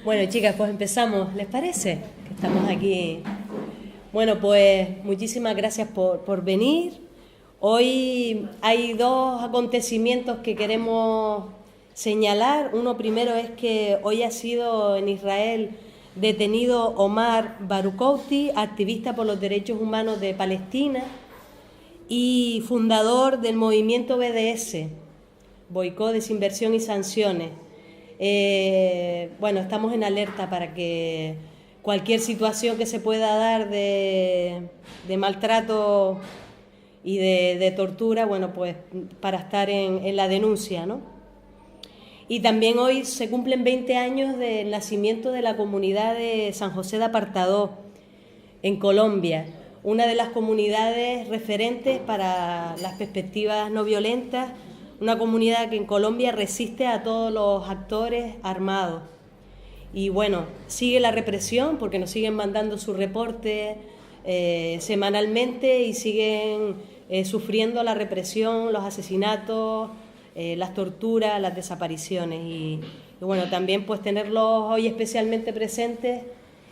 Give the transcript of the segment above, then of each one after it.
Bueno, chicas, pues empezamos, ¿les parece? Que estamos aquí. Bueno, pues muchísimas gracias por venir. Hoy hay dos acontecimientos que queremos señalar. Uno primero es que hoy ha sido en Israel detenido Omar Baroukouti, activista por los derechos humanos de Palestina y fundador del movimiento BDS, Boicot, Desinversión y Sanciones. Bueno, estamos en alerta para que cualquier situación que se pueda dar de maltrato y de tortura, bueno, pues para estar en la denuncia, ¿no? Y también hoy se cumplen 20 años del nacimiento de la comunidad de San José de Apartadó, en Colombia, una de las comunidades referentes para las perspectivas no violentas, una comunidad que en Colombia resiste a todos los actores armados. Y bueno, sigue la represión porque nos siguen mandando sus reportes semanalmente y siguen sufriendo la represión, los asesinatos, las torturas, las desapariciones. Y bueno, también pues tenerlos hoy especialmente presentes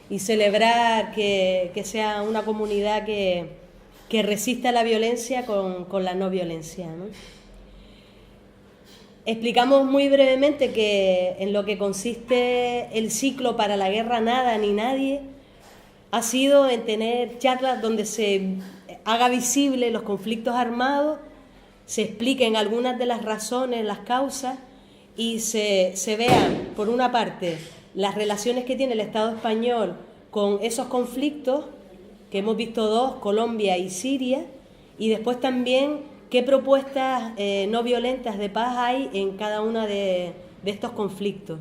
y celebrar que sea una comunidad que resista la violencia con la no violencia, ¿no? Explicamos muy brevemente que en lo que consiste el ciclo para la guerra Nada ni Nadie ha sido en tener charlas donde se haga visible los conflictos armados, se expliquen algunas de las razones, las causas y se vean, por una parte, las relaciones que tiene el Estado español con esos conflictos, que hemos visto dos, Colombia y Siria, y después también qué propuestas no violentas de paz hay en cada uno de estos conflictos.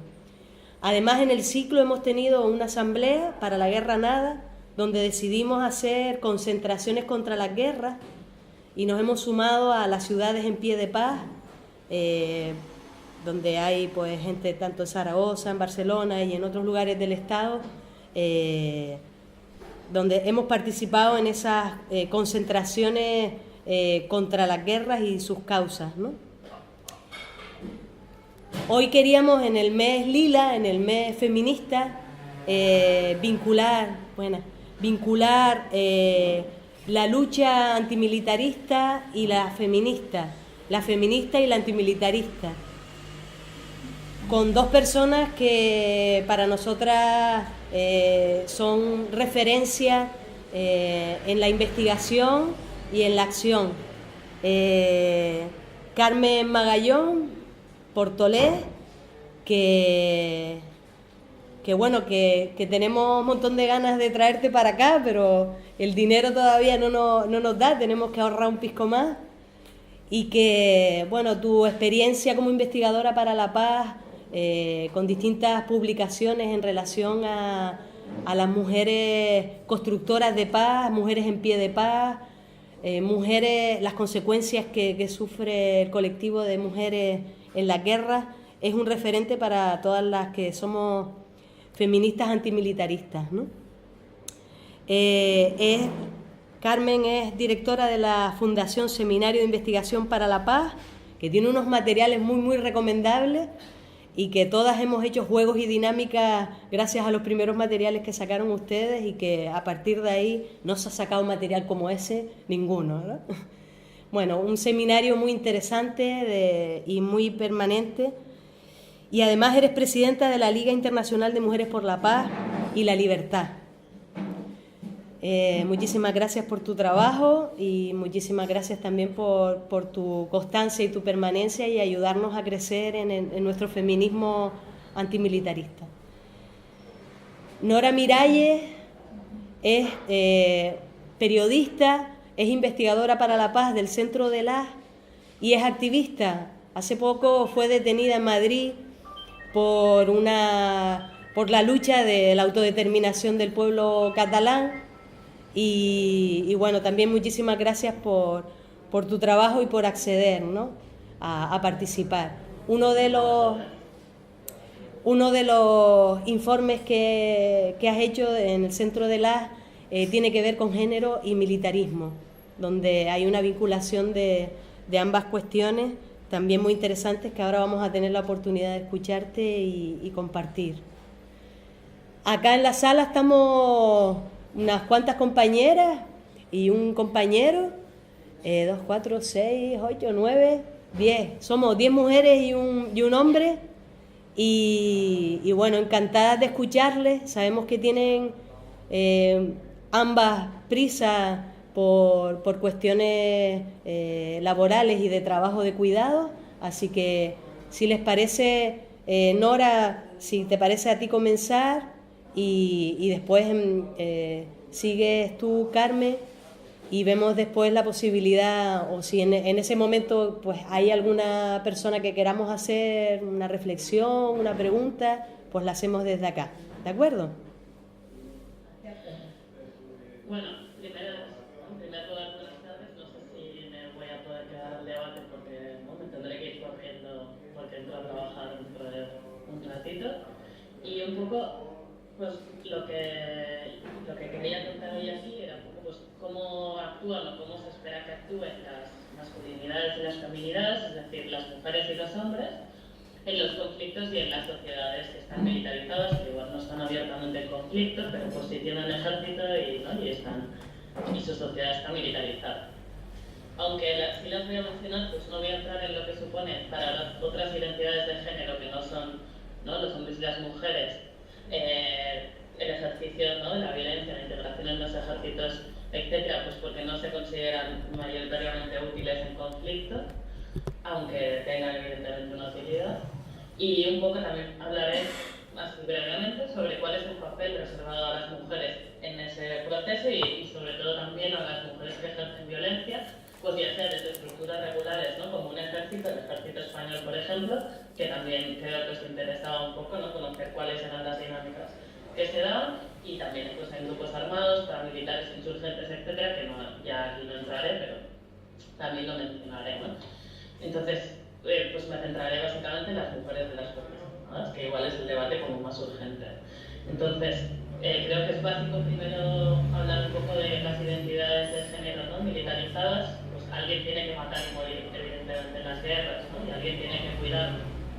Además, en el ciclo hemos tenido una asamblea para la guerra Nada, donde decidimos hacer concentraciones contra las guerras y nos hemos sumado a las ciudades en pie de paz, donde hay pues gente tanto en Zaragoza, en Barcelona y en otros lugares del Estado, donde hemos participado en esas concentraciones contra las guerras y sus causas, ¿no? Hoy queríamos, en el mes lila, en el mes feminista, vincular la lucha antimilitarista y la feminista y la antimilitarista, con dos personas que para nosotras son referencia en la investigación y en la acción. Carmen Magallón Portolés, que tenemos un montón de ganas de traerte para acá, pero el dinero todavía no nos da, tenemos que ahorrar un pisco más, y que, bueno, tu experiencia como investigadora para la paz, con distintas publicaciones en relación a las mujeres constructoras de paz, mujeres en pie de paz, mujeres, las consecuencias que sufre el colectivo de mujeres en la guerra, es un referente para todas las que somos feministas antimilitaristas, ¿no? Carmen es directora de la Fundación Seminario de Investigación para la Paz, que tiene unos materiales muy recomendables y que todas hemos hecho juegos y dinámicas gracias a los primeros materiales que sacaron ustedes, y que a partir de ahí no se ha sacado material como ese ninguno, ¿no? Bueno, un seminario muy interesante y muy permanente, y además eres presidenta de la Liga Internacional de Mujeres por la Paz y la Libertad. Muchísimas gracias por tu trabajo y muchísimas gracias también por tu constancia y tu permanencia y ayudarnos a crecer en nuestro feminismo antimilitarista. Nora Miralles es periodista, es investigadora para la paz del Centro de la y es activista. Hace poco fue detenida en Madrid por la lucha de la autodeterminación del pueblo catalán. Y bueno, también muchísimas gracias por tu trabajo y por acceder, ¿no?, a participar. Uno de los informes que has hecho en el Centro de la tiene que ver con género y militarismo, donde hay una vinculación de ambas cuestiones, también muy interesantes, que ahora vamos a tener la oportunidad de escucharte y compartir. Acá en la sala estamos unas cuantas compañeras y un compañero, 2, 4, 6, 8, 9, 10. Somos 10 mujeres y un hombre. Y bueno, encantadas de escucharles. Sabemos que tienen ambas prisa por cuestiones laborales y de trabajo de cuidado. Así que si les parece, Nora, si te parece a ti comenzar y después sigues tú, Carmen, y vemos después la posibilidad, o si en ese momento pues hay alguna persona que queramos hacer una reflexión, una pregunta, pues la hacemos desde acá, ¿de acuerdo? Bueno, en primer lugar, buenas tardes. No sé si me voy a poder quedar al debate porque ¿no? me tendré que ir corriendo porque entro a trabajar dentro de un ratito. Y un poco, pues lo que quería contar hoy aquí era un poco pues, cómo actúan o cómo se espera que actúen las masculinidades y las feminidades, es decir, las mujeres y los hombres, en los conflictos y en las sociedades que están militarizadas, que igual no están abiertamente en conflicto, pero pues sí tienen ejército y su sociedad está militarizada. Aunque sí las voy a mencionar, pues no voy a entrar en lo que supone para las otras identidades de género que no son los hombres y las mujeres, el ejercicio de la violencia, la integración en los ejércitos, etcétera, pues porque no se consideran mayoritariamente útiles en conflicto, aunque tengan evidentemente una utilidad. Y un poco también hablaré más brevemente sobre cuál es el papel reservado a las mujeres en ese proceso y sobre todo también a las mujeres que ejercen violencia, pues ya sea desde estructuras regulares, ¿no? Como un ejército, el ejército español por ejemplo, que también creo que os interesaba un poco, ¿no? Conocer cuáles eran las dinámicas que se daban, y también pues, en grupos armados, paramilitares, insurgentes, etcétera, que ya aquí no entraré, pero también lo mencionaré, ¿no? Entonces, pues me centraré básicamente en las mujeres de las Fuerzas Armadas, que igual es el debate como más urgente. Entonces, creo que es básico primero hablar un poco de las identidades de género, ¿no? Militarizadas. Pues alguien tiene que matar y morir, evidentemente, en las guerras, ¿no? Y alguien tiene que cuidar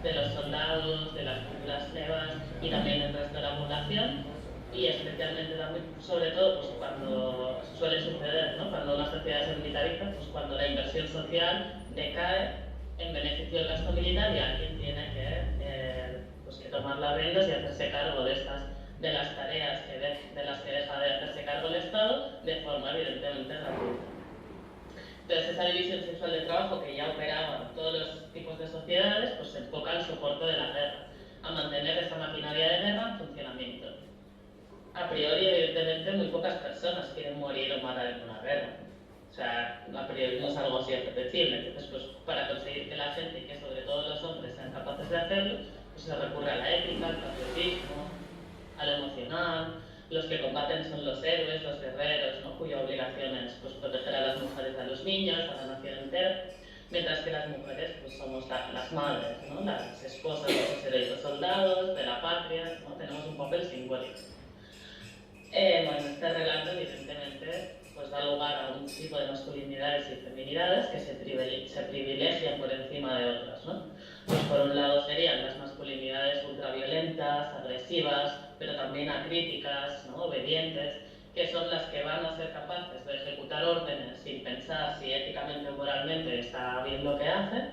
de los soldados, de las futuras levas y también del resto de la población. Y especialmente también, sobre todo, pues cuando suele suceder, ¿no? Cuando una sociedad se militariza, pues cuando la inversión social decae en beneficio del gasto militar y alguien tiene que tomar las riendas y hacerse cargo de las tareas de las que deja de hacerse cargo el Estado de forma evidentemente gratuita. Entonces esa división sexual del trabajo que ya operaba en todos los tipos de sociedades, pues se enfoca al soporte de la guerra, a mantener esa maquinaria de guerra en funcionamiento. A priori, evidentemente, muy pocas personas quieren morir o matar en una guerra. O sea, a priori no es algo así apetecible. Entonces, pues, para conseguir que la gente, y que sobre todo los hombres, sean capaces de hacerlo, pues se recurre a la ética, al patriotismo, a lo emocional. Los que combaten son los héroes, los guerreros, ¿no? Cuya obligación es pues, proteger a las mujeres, a los niños, a la nación entera. Mientras que las mujeres pues, somos las madres, ¿no? Las esposas de los heroicos soldados, de la patria, ¿no? Tenemos un papel simbólico. Bueno, este relato, evidentemente, pues da lugar a un tipo de masculinidades y feminidades que se privilegian por encima de otras, ¿no? Pues por un lado serían las masculinidades ultraviolentas, agresivas, pero también acríticas, ¿no? Obedientes, que son las que van a ser capaces de ejecutar órdenes sin pensar si éticamente o moralmente está bien lo que hacen.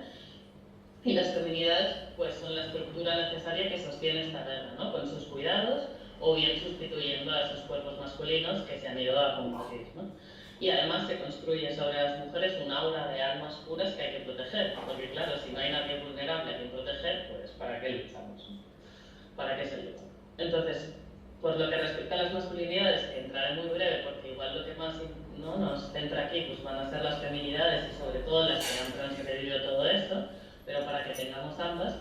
Y las feminidades, pues son la estructura necesaria que sostiene esta guerra, ¿no? Con sus cuidados, o bien sustituyendo a esos cuerpos masculinos que se han ido a combatir, ¿no? Y además se construye sobre las mujeres un aura de almas puras que hay que proteger, porque claro, si no hay nadie vulnerable a quien proteger, pues ¿para qué luchamos? ¿Para qué se lucha? Entonces, por lo que respecta a las masculinidades, que entraré muy breve, porque igual lo que más ¿no? nos centra aquí pues van a ser las feminidades y sobre todo las que han transgredido todo esto, pero para que tengamos ambas,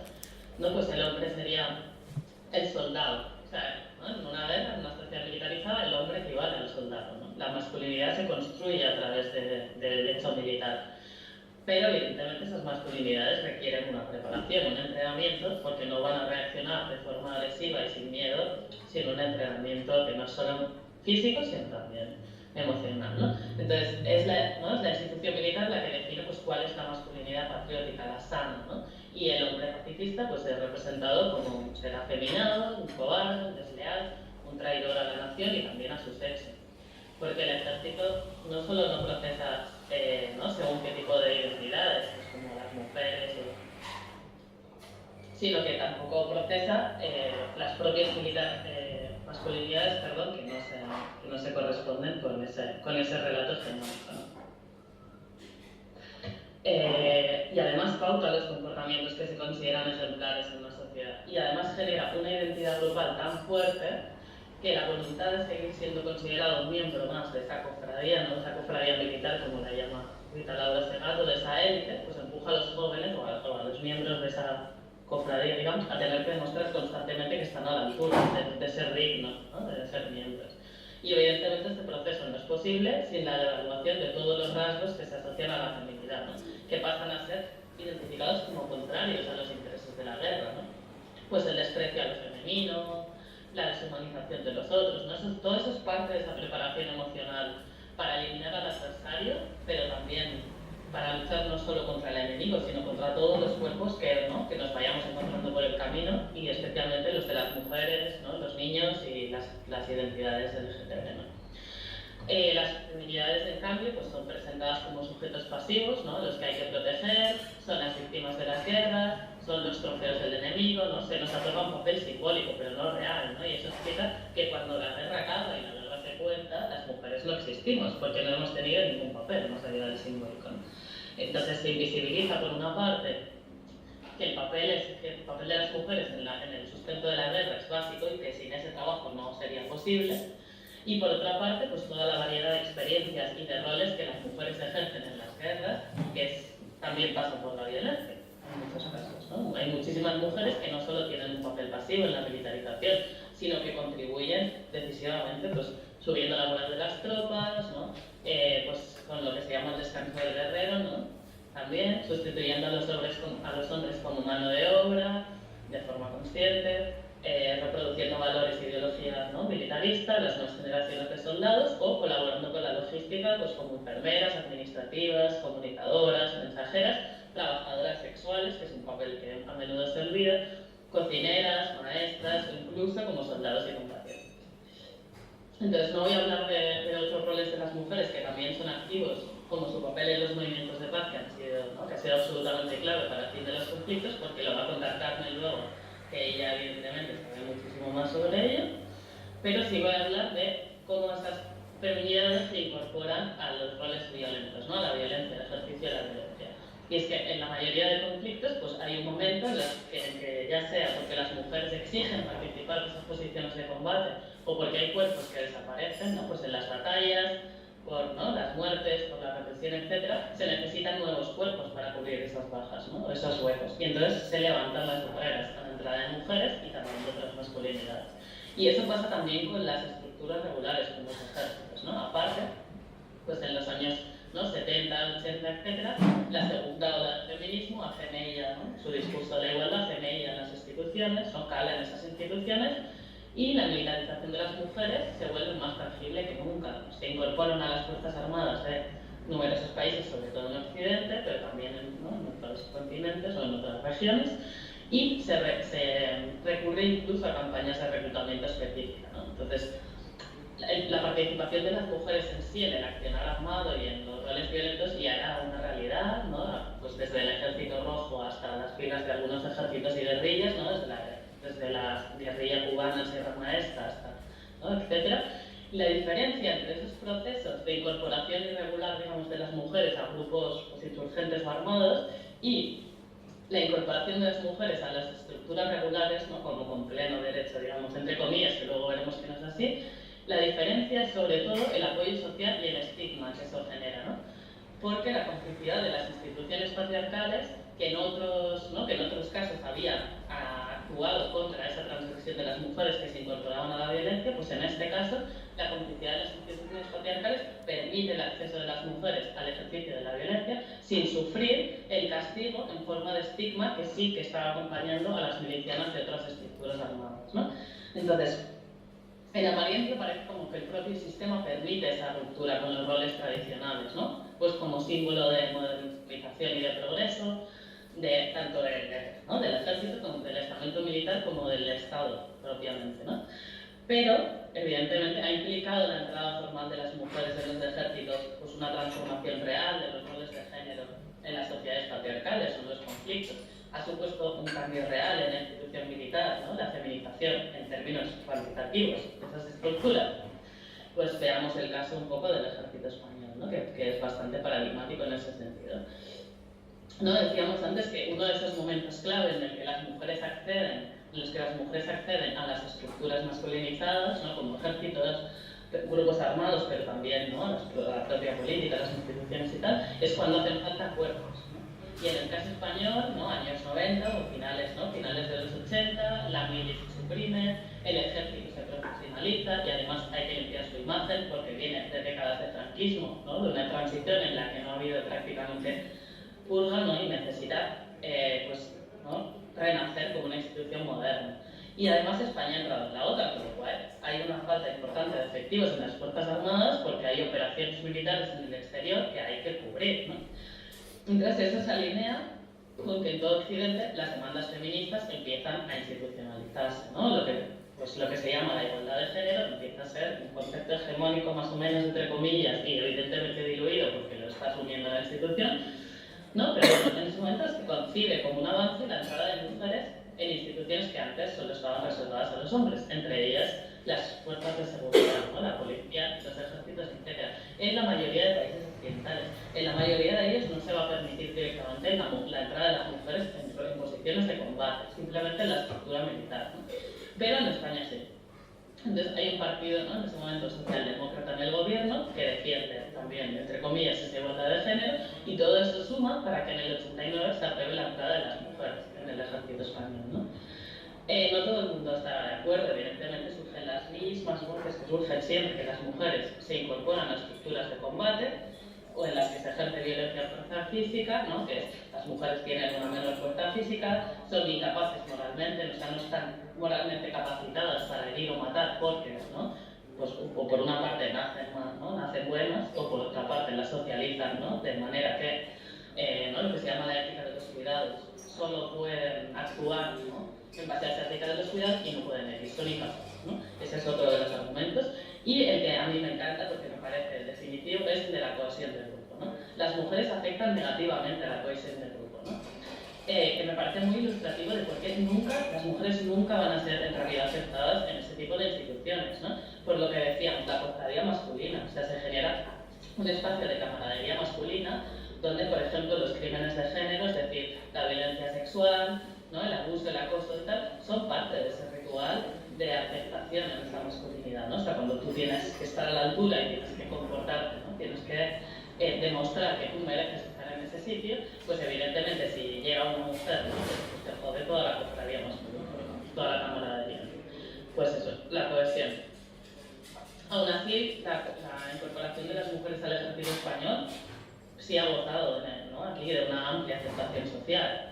¿no? Pues el hombre sería el soldado. O sea, ¿no? En una guerra, en una sociedad militarizada, el hombre equivale al soldado, ¿no? La masculinidad se construye a través del hecho militar. Pero evidentemente esas masculinidades requieren una preparación, un entrenamiento, porque no van a reaccionar de forma agresiva y sin miedo, sino un entrenamiento que no es solo físico, sino también emocional, ¿no? Entonces es la institución militar la que define pues, cuál es la masculinidad patriótica, la sana, ¿no? Y el hombre pacifista pues, es representado como un ser afeminado, un cobarde, un desleal, un traidor a la nación y también a su sexo. Porque el ejército no solo no procesa ¿no? según qué tipo de identidades, pues como las mujeres, sino que tampoco procesa las propias masculinidades que no se corresponden con ese relato hegemónico, ¿no? Y además pauta los comportamientos que se consideran ejemplares en una sociedad. Y además genera una identidad grupal tan fuerte que la voluntad de seguir siendo considerado un miembro más de esa cofradía, no de esa cofradía militar, como la llama Rita Laura Segato, de esa élite, pues empuja a los jóvenes o a los miembros de esa cofradía, digamos, a tener que demostrar constantemente que están a la altura de ser dignos, ¿no? De ser miembros. Y evidentemente este proceso no es posible sin la devaluación de todos los rasgos que se asocian a la feminidad, ¿no? Que pasan a ser identificados como contrarios a los intereses de la guerra, ¿no? Pues el desprecio a lo femenino, la deshumanización de los otros, ¿no? Todo eso es parte de esa preparación emocional para eliminar al adversario, pero también para luchar no solo contra el enemigo, sino contra todos los cuerpos que nos vayamos encontrando por el camino, y especialmente los de las mujeres, ¿no? Los niños y las identidades LGTB, ¿no? Las feminidades, en cambio, pues son presentadas como sujetos pasivos, ¿no? Los que hay que proteger, son las víctimas de las guerras, son los trofeos del enemigo, ¿no? Se nos otorga un papel simbólico, pero no real, ¿no? Y eso explica que cuando la guerra acaba y la guerra se cuenta, las mujeres no existimos, porque no hemos tenido ningún papel más allá del simbólico, ¿no? Entonces se invisibiliza, por una parte, que el papel de las mujeres en el sustento de la guerra es básico y que sin ese trabajo no sería posible. Y por otra parte, pues toda la variedad de experiencias y de roles que las mujeres ejercen en las guerras, que también pasa por la violencia, en muchos casos, ¿no? Hay muchísimas mujeres que no solo tienen un papel pasivo en la militarización, sino que contribuyen decisivamente, pues subiendo la moral de las tropas, ¿no? Pues con lo que se llama el descanso del guerrero, ¿no? También sustituyendo a los hombres como mano de obra, de forma consciente, reproduciendo valores e ideologías, ¿no? militaristas, las nuevas generaciones de soldados, o colaborando con la logística, pues como enfermeras, administrativas, comunicadoras, mensajeras, trabajadoras sexuales, que es un papel que a menudo se olvida, cocineras, maestras, o incluso como soldados y combatientes. Entonces no voy a hablar de otros roles de las mujeres que también son activos, como su papel en los movimientos de paz, que ha sido absolutamente clave para el fin de los conflictos, porque lo va a contar Carmen luego, que ella evidentemente sabe muchísimo más sobre ello, pero sí voy a hablar de cómo esas feminidades se incorporan a los roles violentos, ¿no? A la violencia, el ejercicio de la violencia. Y es que en la mayoría de conflictos pues hay un momento en que ya sea porque las mujeres exigen participar en esas posiciones de combate o porque hay cuerpos que desaparecen, ¿no? Pues en las batallas, por, ¿no? las muertes, por la represión, etc., se necesitan nuevos cuerpos para cubrir esas bajas, ¿no? Esos huecos. Y entonces se levantan las barreras a la entrada de mujeres y también de otras masculinidades. Y eso pasa también con las estructuras regulares, con los ejércitos, ¿no? Aparte, pues en los años, ¿no? 70, 80, etc., la segunda ola del feminismo hace mella, ¿no? Su discurso de la igualdad hace mella en las instituciones, no cala en esas instituciones, y la militarización de las mujeres se vuelve más tangible que nunca. Se incorporan a las Fuerzas Armadas de numerosos países, sobre todo en Occidente, pero también en otros continentes o en otras regiones, y se recurre incluso a campañas de reclutamiento específica, ¿no? Entonces, la participación de las mujeres en sí en el accionar armado y en los roles violentos ya era una realidad, ¿no? Pues desde el Ejército Rojo hasta las filas de algunos ejércitos y guerrillas, ¿no? Desde la guerrilla cubana, Sierra Maestra, hasta, ¿no? etcétera. Y la diferencia entre esos procesos de incorporación irregular, digamos, de las mujeres a grupos pues, insurgentes o armados y la incorporación de las mujeres a las estructuras regulares, ¿no? Como con pleno derecho, digamos, entre comillas, que luego veremos que no es así. La diferencia es sobre todo el apoyo social y el estigma que eso genera, ¿no? Porque la complicidad de las instituciones patriarcales, que en otros casos habían actuado contra esa transgresión de las mujeres que se incorporaban a la violencia, pues en este caso la complicidad de las instituciones patriarcales permite el acceso de las mujeres al ejercicio de la violencia sin sufrir el castigo en forma de estigma que sí que estaba acompañando a las milicianas de otras estructuras armadas, ¿no? Entonces, en apariencia parece como que el propio sistema permite esa ruptura con los roles tradicionales, ¿no? Pues como símbolo de modernización y de progreso, tanto del ejército como del estamento militar como del Estado propiamente, ¿no? Pero, evidentemente, ha implicado la entrada formal de las mujeres en los ejércitos pues una transformación real de los roles de género en las sociedades patriarcales o en los conflictos. Ha supuesto un cambio real en la institución militar, ¿no? La feminización en términos cuantitativos de esas estructuras. Pues veamos el caso un poco del ejército español, ¿no? que es bastante paradigmático en ese sentido. ¿No? Decíamos antes que uno de esos momentos clave en el que las mujeres acceden, a las estructuras masculinizadas, ¿no? Como ejércitos, grupos armados, pero también, ¿no? la propia política, las instituciones y tal, es cuando hacen falta cuerpos, ¿no? Y en el caso español, ¿no? Años 90 o finales de los 80, la milicia se suprime, el ejército se profesionaliza y además hay que limpiar su imagen porque viene de décadas de franquismo, ¿no? De una transición en la que no ha habido prácticamente purga, ¿no? Y necesita pues, ¿no? renacer como una institución moderna. Y además España ha entrado en la OTAN, con lo cual hay una falta importante de efectivos en las Fuerzas Armadas porque hay operaciones militares en el exterior que hay que cubrir, ¿no? Entonces eso se alinea con que en todo Occidente las demandas feministas empiezan a institucionalizarse, ¿no? Lo que se llama la igualdad de género empieza a ser un concepto hegemónico más o menos entre comillas y evidentemente diluido porque lo está asumiendo la institución, ¿no? Pero en ese momento se concibe como un avance la entrada de mujeres en instituciones que antes solo estaban reservadas a los hombres, entre ellas las fuerzas de seguridad, ¿no? La policía, los ejércitos, etc. En la mayoría de países occidentales, en la mayoría de ellos no se va a permitir directamente la entrada de las mujeres en posiciones de combate, simplemente en la estructura militar, ¿no? Pero en España sí. Entonces hay un partido, ¿no? En ese momento socialdemócrata en el gobierno que defiende también, entre comillas, esa igualdad de género y todo eso suma para que en el 89 se apruebe la entrada de las mujeres en el ejército español, ¿no? No todo el mundo está de acuerdo, evidentemente surgen las mismas voces que surgen siempre que las mujeres se incorporan a estructuras de combate o en las que se ejerce violencia o fuerza física, ¿no? Que es, las mujeres tienen una menor fuerza física, son incapaces moralmente, o sea, no están moralmente capacitadas para herir o matar porque, ¿no? Pues, o por una parte nacen, ¿no? Nacen buenas, o por otra parte las socializan, ¿no? De manera que, ¿no? Lo que se llama la ética de los cuidados, solo pueden actuar, ¿no? En base a esa ética de los cuidados y no pueden herir, son incapaces, ¿no? Ese es otro de los argumentos. Y el que a mí me encanta, porque me parece definitivo, es el de la cohesión del grupo, ¿no? Las mujeres afectan negativamente a la cohesión del grupo, ¿no? Que me parece muy ilustrativo de por qué las mujeres nunca van a ser en realidad aceptadas en ese tipo de instituciones, ¿no? Por lo que decíamos, la cofradía masculina, o sea, se genera un espacio de camaradería masculina donde, por ejemplo, los crímenes de género, es decir, la violencia sexual, ¿no? El abuso, el acoso y tal, son parte de ese ritual de aceptación en esa masculinidad, ¿no? O sea, cuando tú tienes que estar a la altura y tienes que comportarte, ¿no? Tienes que demostrar que tú mereces estar en ese sitio, pues evidentemente si llega una mujer, ¿no? Pues te jode toda la cofradía masculina, toda la camaradería. Pues eso, la cohesión. Aún así, la incorporación de las mujeres al ejército español sí ha gozado, ¿no? Aquí de una amplia aceptación social.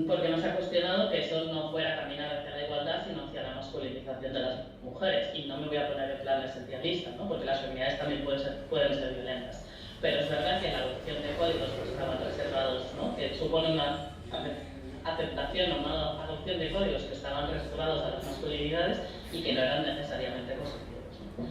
Porque no se ha cuestionado que eso no fuera caminar hacia la igualdad, sino hacia la masculinización de las mujeres. Y no me voy a poner en plan esencialista, ¿no? Porque las feminidades también pueden ser violentas. Pero es verdad que la adopción de códigos que estaban reservados, ¿no? Que supone una aceptación o una adopción de códigos que estaban reservados a las masculinidades y que no eran necesariamente positivos, ¿no?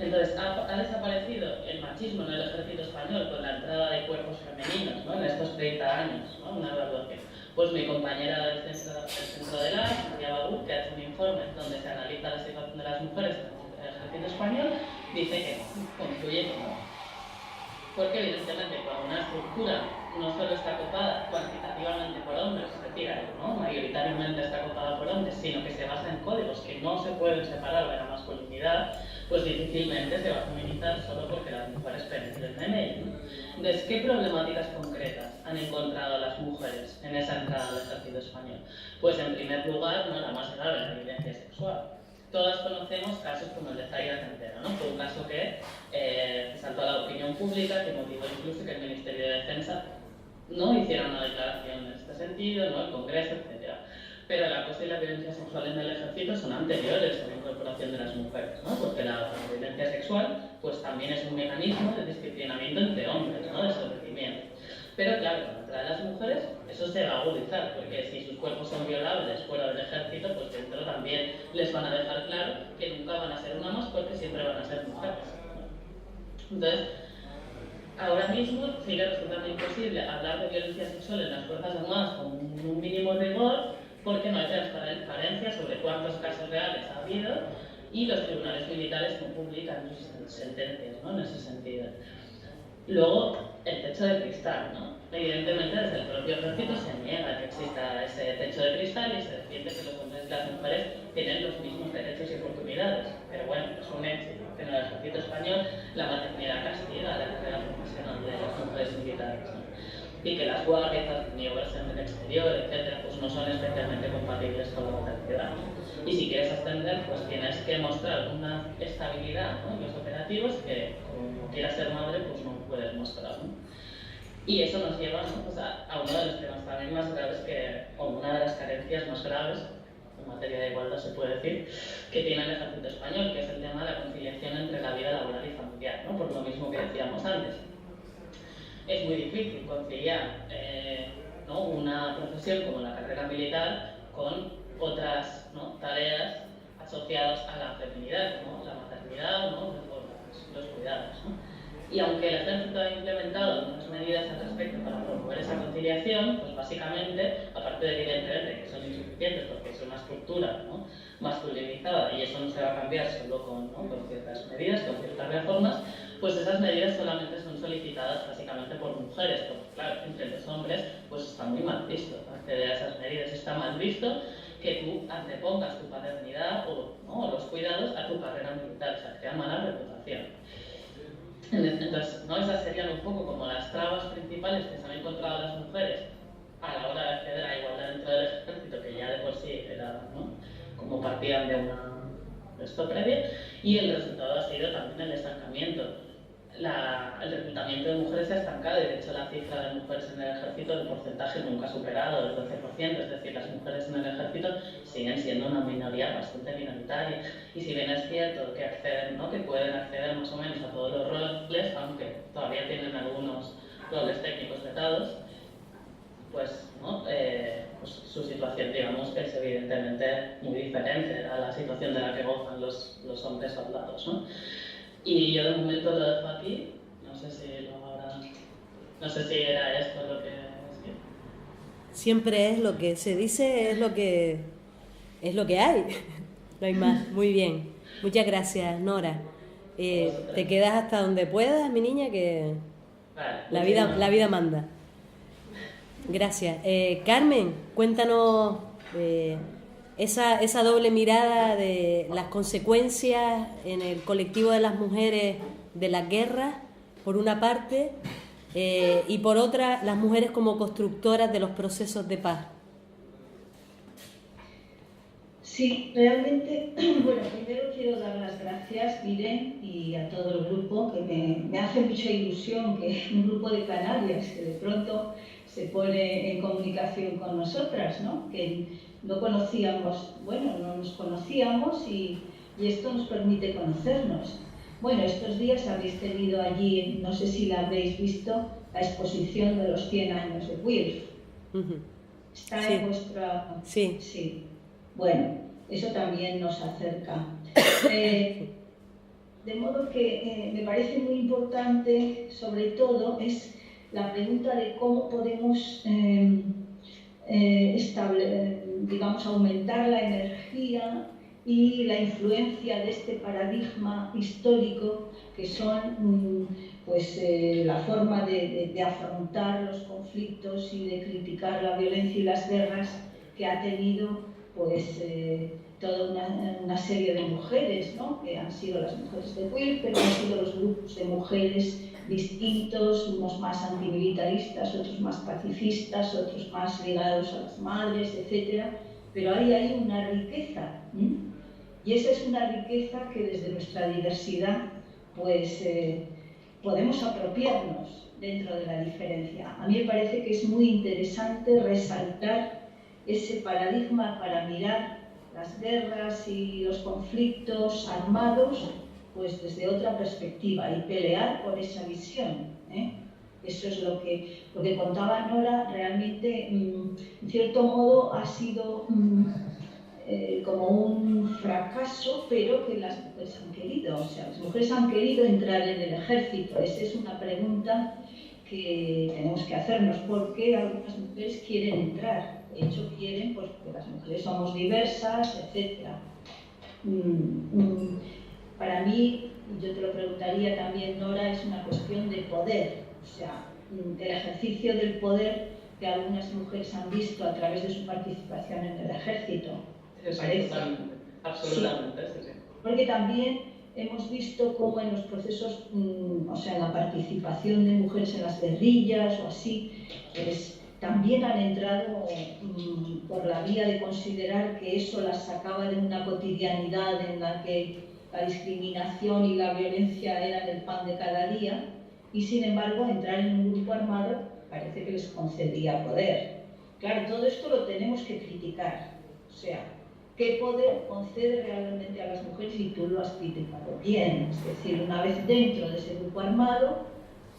Entonces, ha desaparecido el machismo en el ejército español con la entrada de cuerpos femeninos, ¿no? En estos 30 años, ¿no? Una evaluación. Pues mi compañera del centro de la María Bagú, que ha hecho un informe donde se analiza la situación de las mujeres en el ejército español, dice que concluye que no. Porque evidentemente cuando una estructura no solo está ocupada cuantitativamente por hombres, es decir, ¿no? Mayoritariamente está ocupada por hombres, sino que se basa en códigos que no se pueden separar de la masculinidad, pues difícilmente se va a feminizar solo porque las mujeres penetren en ello, ¿no? Entonces, ¿qué problemáticas concretas han encontrado las mujeres en esa entrada al ejército español? Pues en primer lugar, ¿no? La más grave, la violencia sexual. Todas conocemos casos como el de Zaira Centeno, ¿no? Fue un caso que saltó a la opinión pública, que motivó incluso que el Ministerio de Defensa no hiciera una declaración en este sentido, ¿no? El Congreso, etc. Pero el acoso y la violencia sexual en el ejército son anteriores a la incorporación de las mujeres, ¿no? Porque la violencia sexual pues también es un mecanismo de disciplinamiento entre hombres, ¿no? De sometimiento. Pero claro, con la entrada de las mujeres eso se va a agudizar, porque si sus cuerpos son violables fuera del ejército, pues dentro también les van a dejar claro que nunca van a ser una más porque siempre van a ser mujeres. Entonces, ahora mismo sigue resultando imposible hablar de violencia sexual en las Fuerzas Armadas con un mínimo rigor porque no hay transparencia sobre cuántos casos reales ha habido y los tribunales militares no publican sus sentencias, ¿no? En ese sentido. Luego, el techo de cristal, ¿no? Evidentemente, desde el propio ejército se niega que exista ese techo de cristal y se defiende que los hombres y las mujeres tienen los mismos derechos y oportunidades. Pero bueno, es un hecho que en el ejército español la maternidad castiga la carrera profesional de las mujeres militares, ¿no? Y que las guardias, las maniobras en el exterior, etcétera, pues no son especialmente compatibles con la maternidad, ¿no? Y si quieres ascender, pues tienes que mostrar una estabilidad, ¿no?, en los operativos que, como quieras ser madre, pues no puedes mostrar, ¿no? Y eso nos lleva, ¿no?, pues a uno de los temas también más graves o una de las carencias más graves en materia de igualdad, se puede decir, que tiene el ejército español, que es el tema de la conciliación entre la vida laboral y familiar, ¿no?, por lo mismo que decíamos antes. Es muy difícil conciliar ¿no?, una profesión como la carrera militar con otras, ¿no?, tareas asociadas a la feminidad, como la maternidad, ¿no?, los cuidados, ¿no? Y aunque el ejército ha implementado algunas medidas al respecto para promover esa conciliación, pues básicamente, aparte de evidentemente que son insuficientes porque es una estructura, ¿no?, masculinizada y eso no se va a cambiar solo con ciertas medidas, con ciertas reformas, pues esas medidas solamente son solicitadas básicamente por mujeres, porque claro, entre los hombres pues está muy mal visto acceder a esas medidas, está mal visto que tú antepongas tu paternidad o los cuidados a tu carrera militar, o sea, crea mala reputación. Entonces, ¿no?, esas serían un poco como las trabas principales que se han encontrado las mujeres a la hora de acceder a la igualdad dentro del ejército, que ya de por sí era, ¿no?, como partían de esto previo, y el resultado ha sido también el estancamiento. El reclutamiento de mujeres se ha estancado y de hecho la cifra de mujeres en el ejército, el porcentaje nunca ha superado el 12%, es decir, las mujeres en el ejército siguen siendo una minoría bastante minoritaria y si bien es cierto que acceden, ¿no?, que pueden acceder más o menos a todos los roles, aunque todavía tienen algunos roles técnicos vetados, pues, ¿no?, pues su situación, digamos, es evidentemente muy diferente a la situación de la que gozan los hombres soldados, ¿no? Y yo de momento lo dejo aquí, no sé si era esto lo que decía. Siempre es lo que se dice, es lo que hay, no hay más. Muy bien, muchas gracias, Nora. Te quedas hasta donde puedas, mi niña, que vale, la vida manda. Gracias. Carmen, cuéntanos esa doble mirada de las consecuencias en el colectivo de las mujeres de las guerras, por una parte, y por otra, las mujeres como constructoras de los procesos de paz. Sí, realmente, bueno, primero quiero dar las gracias, Miren, y a todo el grupo, que me hace mucha ilusión que un grupo de Canarias, que de pronto se pone en comunicación con nosotras, ¿no?, que no conocíamos, bueno, no nos conocíamos y esto nos permite conocernos. Bueno, estos días habéis tenido allí, no sé si la habréis visto, la exposición de los 100 años de WILF. ¿Está sí. en vuestra...? Sí. Sí. Bueno, eso también nos acerca. De modo que me parece muy importante, sobre todo, es la pregunta de cómo podemos digamos, aumentar la energía y la influencia de este paradigma histórico que son pues, la forma de afrontar los conflictos y de criticar la violencia y las guerras que ha tenido pues, toda una serie de mujeres, ¿no?, que han sido las mujeres de WILF, pero han sido los grupos de mujeres distintos, unos más antimilitaristas, otros más pacifistas, otros más ligados a las madres, etc. Pero hay una riqueza, y esa es una riqueza que desde nuestra diversidad pues, podemos apropiarnos dentro de la diferencia. A mí me parece que es muy interesante resaltar ese paradigma para mirar las guerras y los conflictos armados pues desde otra perspectiva y pelear por esa visión, ¿eh? Eso es lo que contaba Nora, realmente en cierto modo ha sido como caso, pero que las mujeres han querido. O sea, las mujeres han querido entrar en el ejército. Esa es una pregunta que tenemos que hacernos. ¿Por qué algunas mujeres quieren entrar? De hecho, quieren, pues, porque las mujeres somos diversas, etc. Para mí, yo te lo preguntaría también, Nora, es una cuestión de poder. O sea, el ejercicio del poder que algunas mujeres han visto a través de su participación en el ejército. ¿Te parece? Totalmente, absolutamente, sí. Porque también hemos visto cómo en los procesos, o sea, en la participación de mujeres en las guerrillas o así, pues también han entrado por la vía de considerar que eso las sacaba de una cotidianidad en la que la discriminación y la violencia eran el pan de cada día, y sin embargo entrar en un grupo armado parece que les concedía poder. Claro, todo esto lo tenemos que criticar. O sea, ¿qué poder concede realmente a las mujeres? Y tú lo has criticado bien. Es decir, una vez dentro de ese grupo armado,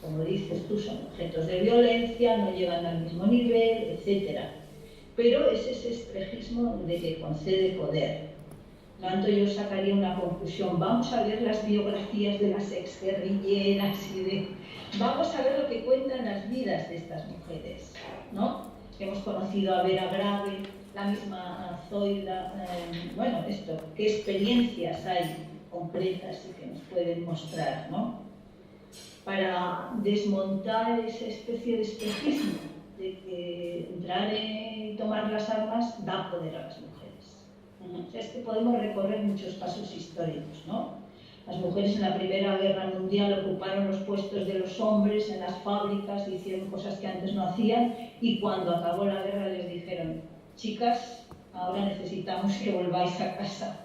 como dices tú, son objetos de violencia, no llegan al mismo nivel, etc. Pero es ese espejismo de que concede poder. Por lo tanto, yo sacaría una conclusión. Vamos a ver las biografías de las exguerrilleras vamos a ver lo que cuentan las vidas de estas mujeres, ¿no? Hemos conocido a Vera Grave, la misma Zoila, bueno, qué experiencias hay concretas y que nos pueden mostrar, ¿no? Para desmontar esa especie de espejismo de que entrar y tomar las armas da poder a las mujeres. O sea, es que podemos recorrer muchos pasos históricos, ¿no? Las mujeres en la Primera Guerra Mundial ocuparon los puestos de los hombres en las fábricas, hicieron cosas que antes no hacían, y cuando acabó la guerra les dijeron: chicas, ahora necesitamos que volváis a casa.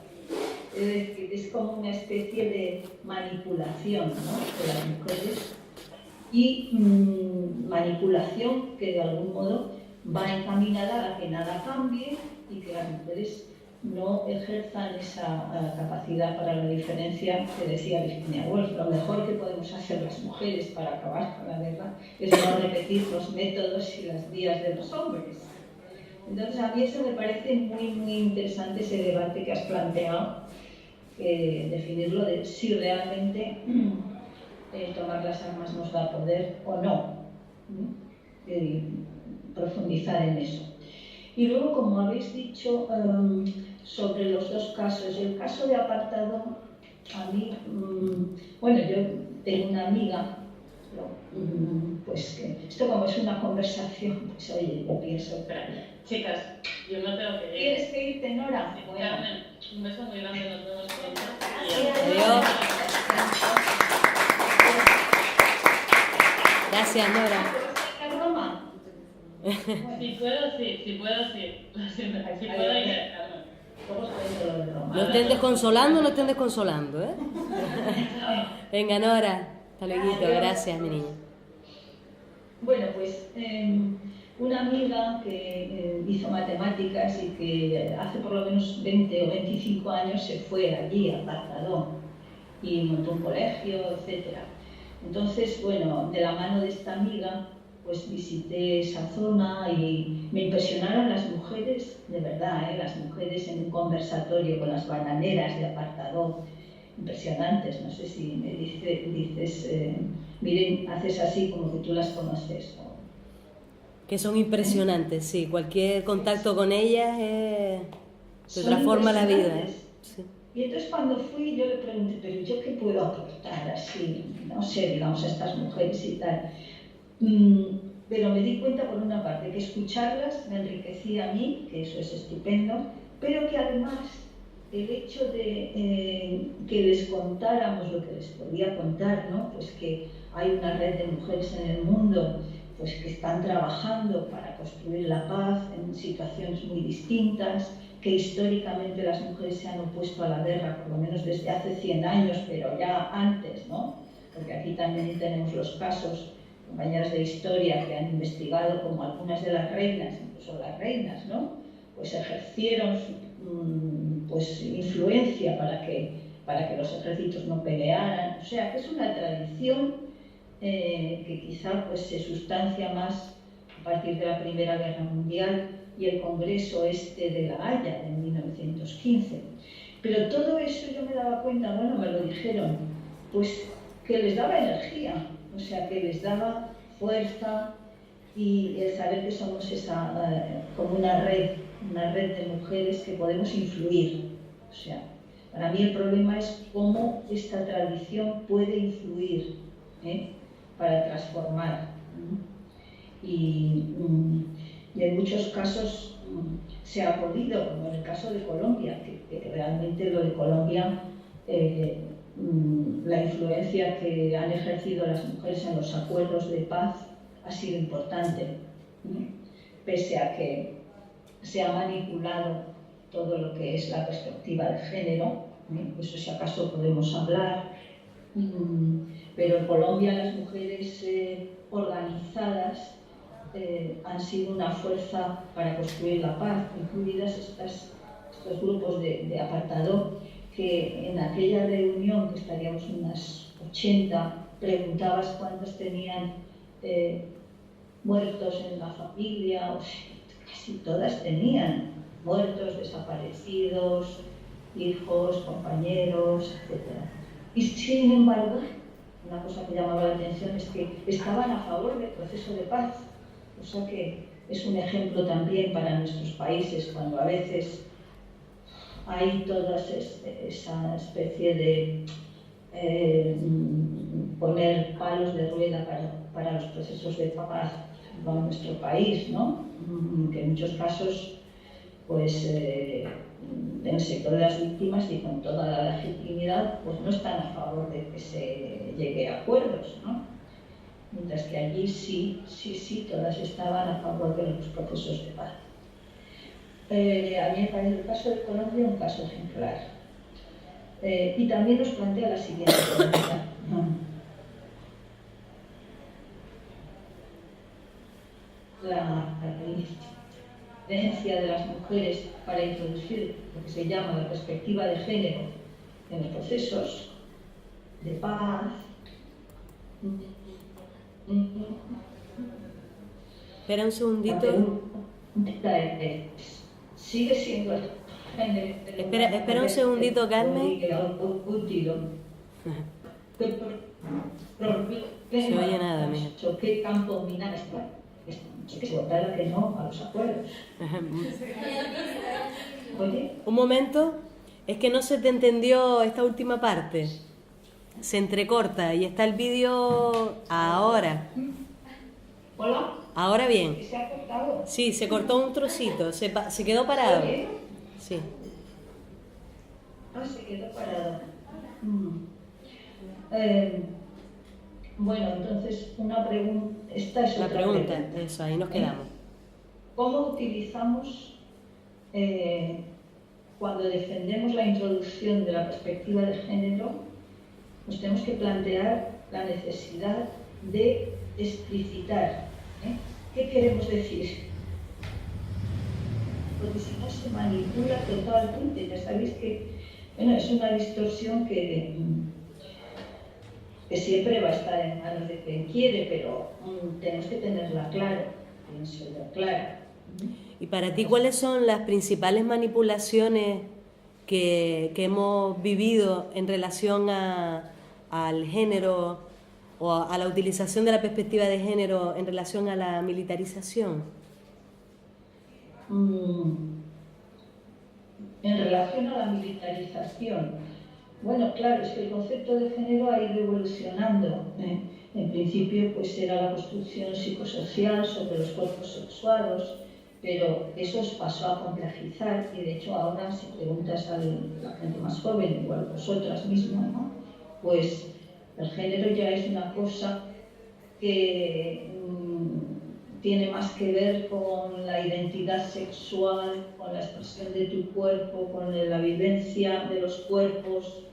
Es decir, es como una especie de manipulación, ¿no?, de las mujeres, y manipulación que de algún modo va encaminada a que nada cambie y que las mujeres no ejerzan esa capacidad para la diferencia que decía Virginia Woolf. Lo mejor que podemos hacer las mujeres para acabar con la guerra es no repetir los métodos y las vías de los hombres. Entonces, a mí eso me parece muy, muy interesante, ese debate que has planteado, definirlo de si realmente tomar las armas nos da poder o no, profundizar en eso. Y luego, como habéis dicho, sobre los dos casos, el caso de Apartadó, a mí, bueno, yo tengo una amiga, pues que esto como es una conversación, pues oye, yo pienso... Chicas, yo no tengo que ir. ¿Quieres que irte, Nora? Sí, bueno. Carmen, un beso muy grande, nos vemos pronto. Adiós. Gracias, Nora. ¿Es broma? Si puedo, sí. Si puedo ir, Carmen. No estén desconsolando, no estén desconsolando, ¿eh? Venga, Nora. Hasta luego. Gracias, mi niña. Bueno, pues una amiga que hizo matemáticas y que hace por lo menos 20 o 25 años se fue allí a Apartadó y montó un colegio, etc. Entonces, bueno, de la mano de esta amiga, pues visité esa zona y me impresionaron las mujeres, de verdad, las mujeres en un conversatorio con las bananeras de Apartadó, impresionantes. No sé si me dices, miren, haces así como que tú las conoces. Que son impresionantes, sí. Cualquier contacto con ellas te transforma la vida. Sí. Y entonces cuando fui yo le pregunté, pero ¿yo qué puedo aportar así? No sé, digamos, a estas mujeres y tal. Pero me di cuenta, por una parte, que escucharlas me enriquecía a mí, que eso es estupendo, pero que además el hecho de que les contáramos lo que les podía contar, ¿no? Pues que hay una red de mujeres en el mundo, pues que están trabajando para construir la paz en situaciones muy distintas, que históricamente las mujeres se han opuesto a la guerra, por lo menos desde hace 100 años, pero ya antes, ¿no? Porque aquí también tenemos los casos, compañeras de historia que han investigado como algunas de las reinas, incluso las reinas, ¿no? Pues ejercieron pues influencia para que los ejércitos no pelearan. O sea, que es una tradición que quizá pues, se sustancia más a partir de la Primera Guerra Mundial y el Congreso de La Haya de 1915. Pero todo eso yo me daba cuenta, bueno, me lo dijeron, pues que les daba energía, o sea, que les daba fuerza y el saber que somos como una red de mujeres que podemos influir. O sea, para mí el problema es cómo esta tradición puede influir para transformar. Y en muchos casos se ha podido, como en el caso de Colombia, que realmente lo de Colombia, la influencia que han ejercido las mujeres en los acuerdos de paz ha sido importante, pese a que se ha manipulado todo lo que es la perspectiva de género, eso si acaso podemos hablar, pero en Colombia las mujeres organizadas han sido una fuerza para construir la paz, incluidas estos grupos de apartado que en aquella reunión, que estaríamos unas 80, preguntabas cuántos tenían muertos en la familia, o sea, casi todas tenían muertos, desaparecidos, hijos, compañeros, etc. Y sin embargo, una cosa que llamaba la atención es que estaban a favor del proceso de paz, o sea que es un ejemplo también para nuestros países cuando a veces hay toda esa especie de poner palos de rueda para los procesos de paz en nuestro país, ¿no? Que en muchos casos, pues en el sector de las víctimas y con toda la legitimidad, pues no están a favor de que se llegue a acuerdos, ¿no? Mientras que allí sí, todas estaban a favor de los procesos de paz. A mí me parece el caso de Colombia un caso ejemplar. Y también nos plantea la siguiente pregunta. La incidencia de las mujeres para introducir lo que se llama la perspectiva de género en los procesos de paz. Espera un segundito. Sigue siendo el género. Espera un segundito, Carmen. Se oye nada, mija. ¿Qué campo minar está? Que se votara que no a los acuerdos. Oye. Un momento, es que no se te entendió esta última parte. Se entrecorta y está el vídeo ahora. Hola. Ahora bien. ¿Se ha cortado? Sí, se cortó un trocito, se quedó parado. Sí. Ah, se quedó parado. Bueno, entonces una pregunta. Esta es otra pregunta. Eso, ahí nos quedamos. ¿Cómo utilizamos, cuando defendemos la introducción de la perspectiva de género, nos tenemos que plantear la necesidad de explicitar qué queremos decir? Porque si no se manipula totalmente, ya sabéis que es una distorsión que siempre va a estar en manos de quien quiere, pero tenemos que tenerla clara, clara. ¿Y para ti cuáles son las principales manipulaciones que hemos vivido en relación al género o a la utilización de la perspectiva de género en relación a la militarización? En relación a la militarización, bueno, claro, es que el concepto de género ha ido evolucionando. En principio, pues era la construcción psicosocial sobre los cuerpos sexuados, pero eso se pasó a complejizar y de hecho ahora si preguntas a la gente más joven, igual vosotras mismas, ¿no? Pues el género ya es una cosa que tiene más que ver con la identidad sexual, con la expresión de tu cuerpo, con la vivencia de los cuerpos,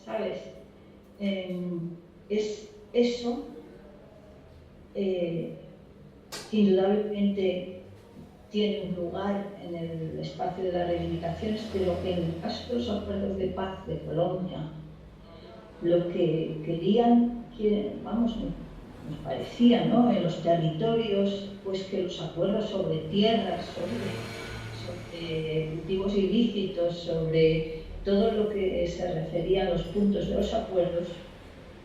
¿sabes? Es eso, indudablemente tiene un lugar en el espacio de las reivindicaciones, pero en el caso de los acuerdos de paz de Colombia, lo que querían, nos parecía, ¿no?, en los territorios, pues que los acuerdos sobre tierras, sobre cultivos ilícitos, sobre todo lo que se refería a los puntos de los acuerdos,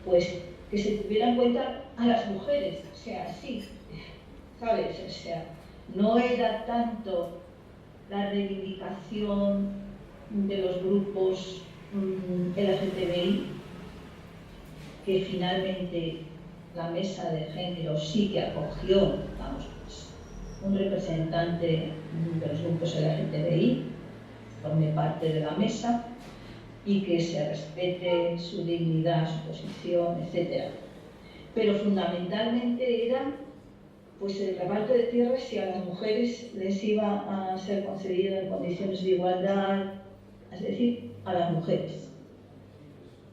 pues que se tuviera en cuenta a las mujeres, o sea, sí, ¿sabes? O sea, no era tanto la reivindicación de los grupos LGTBI, que finalmente la mesa de género sí que acogió, vamos, pues, un representante de los grupos LGTBI, forme parte de la mesa y que se respete su dignidad, su posición, etc. Pero fundamentalmente era pues el reparto de tierras, si a las mujeres les iba a ser concedido en condiciones de igualdad, es decir, a las mujeres.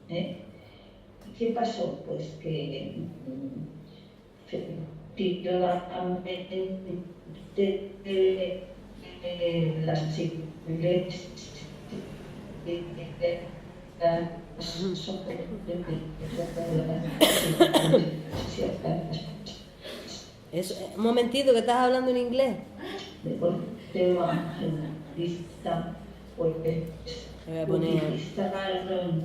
¿Qué pasó? Pues que las Un momentito, que estás hablando en inglés. Utilizaron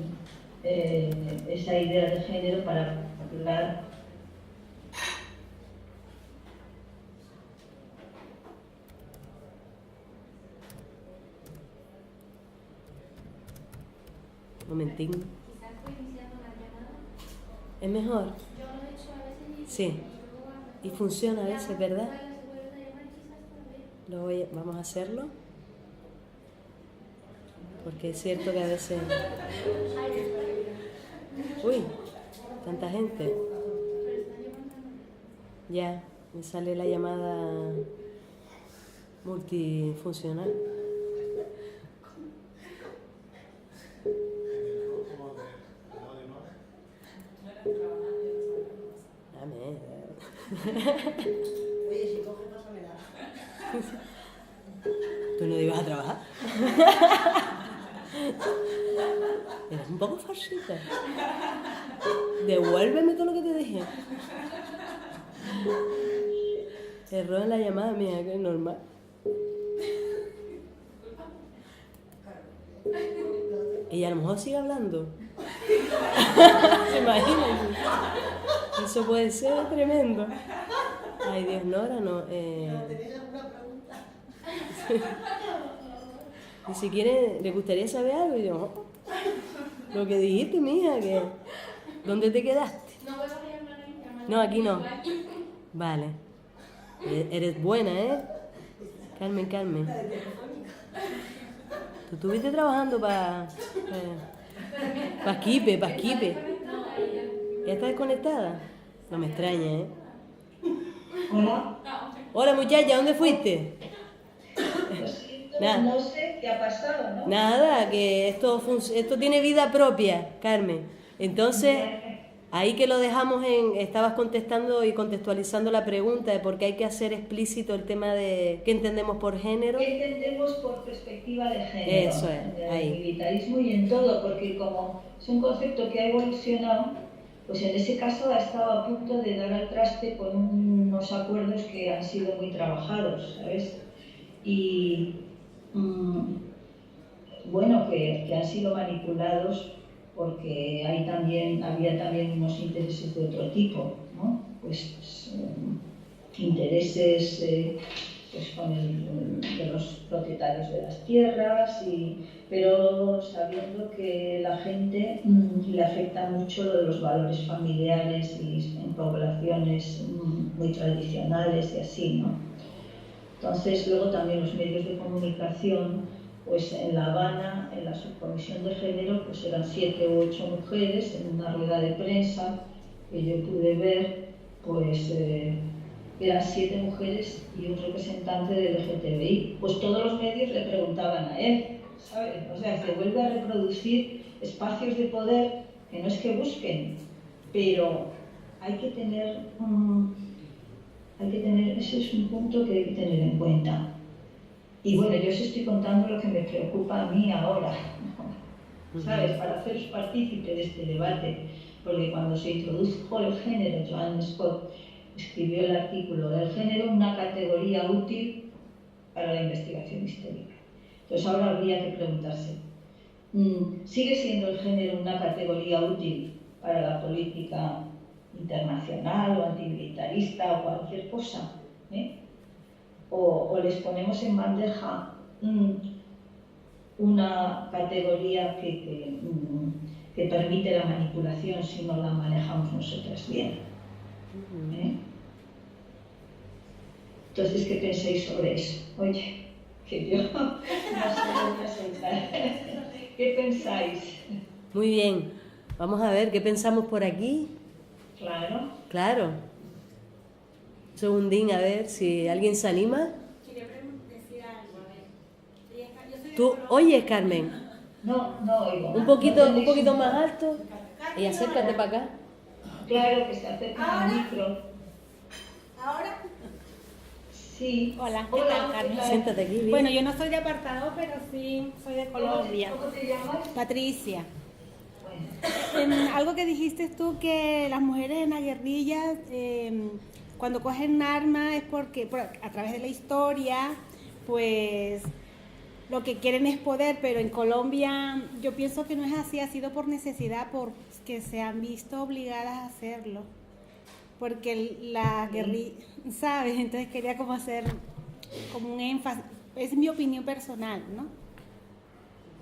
esa idea de género para hablar. Momentín. Quizás fue iniciando la llamada. ¿Es mejor? Yo lo he hecho a veces y sí. Y funciona a veces, ¿verdad? Vamos a hacerlo. Porque es cierto que a veces... Uy, tanta gente. Ya, me sale la llamada multifuncional. Oye, si coge, pásamela. ¿Tú no ibas a trabajar? Eres un poco falsita. Devuélveme todo lo que te dije. Error en la llamada mía, que es normal. Y a lo mejor sigue hablando. ¿Se imaginan? Eso puede ser tremendo. Ay, Dios, Nora, no. ¿Tenéis alguna pregunta? Y si quiere, ¿le gustaría saber algo? Y yo, lo que dijiste, mija, que ¿dónde te quedaste? No vuelvas a llamar a mi cámara. No, aquí no. Vale. Eres buena, ¿eh? Carmen. Tú estuviste trabajando para Quipe. ¿Ya está desconectada? No me extraña, ¿eh? Hola. Hola, muchacha, ¿dónde fuiste? Nada. No sé qué ha pasado, ¿no? Nada, que esto tiene vida propia, Carmen. Entonces, ahí que lo dejamos estabas contestando y contextualizando la pregunta de por qué hay que hacer explícito el tema de qué entendemos por género. ¿Qué entendemos por perspectiva de género? Eso es, en el ahí. Militarismo y en todo, porque como es un concepto que ha evolucionado, pues en ese caso ha estado a punto de dar al traste con unos acuerdos que han sido muy trabajados, ¿sabes? Y bueno, que han sido manipulados porque había también unos intereses de otro tipo, ¿no? Pues intereses de los propietarios de las tierras, pero sabiendo que la gente le afecta mucho lo de los valores familiares y en poblaciones muy tradicionales y así, ¿no? Entonces, luego también los medios de comunicación, pues en La Habana, en la subcomisión de género, pues eran 7 u 8 mujeres en una rueda de prensa que yo pude ver, pues eran 7 mujeres y un representante del LGTBI. Pues todos los medios le preguntaban a él, ¿sabes? O sea, se vuelve a reproducir espacios de poder que no es que busquen, pero hay que tener, ese es un punto que hay que tener en cuenta. Y bueno, yo os estoy contando lo que me preocupa a mí ahora, ¿sabes? Para haceros partícipe de este debate, porque cuando se introdujo el género, Joan Scott escribió el artículo del género, una categoría útil para la investigación histórica. Entonces ahora habría que preguntarse, sigue siendo el género una categoría útil para la política internacional o antimilitarista o cualquier cosa, ¿eh? O les ponemos en bandeja una categoría que permite la manipulación si no la manejamos nosotras bien, ¿eh? Entonces, ¿qué pensáis sobre eso? Oye, que yo no sé lo que sentar. ¿Qué pensáis? Muy bien. Vamos a ver qué pensamos por aquí. Claro. Claro. Un segundín, a ver si alguien se anima. Quería decir algo, a ver. Yo soy de ¿Tú Colombia. oyes, Carmen? No oigo. Un ¿No poquito tenéis más alto. Y acércate para acá. Claro, que se acerca al micro. Ahora, Sí. Hola, ¿qué tal, Carmen? Siéntate aquí, bien. Bueno, yo no soy de apartado, pero sí soy de Colombia. ¿Cómo te llamas? Patricia. Bueno. Algo que dijiste tú, que las mujeres en la guerrilla, cuando cogen armas es porque a través de la historia, pues lo que quieren es poder, pero en Colombia yo pienso que no es así, ha sido por necesidad, porque se han visto obligadas a hacerlo. Porque la guerrilla, ¿sabes? Entonces quería como hacer como un énfasis, es mi opinión personal, ¿no?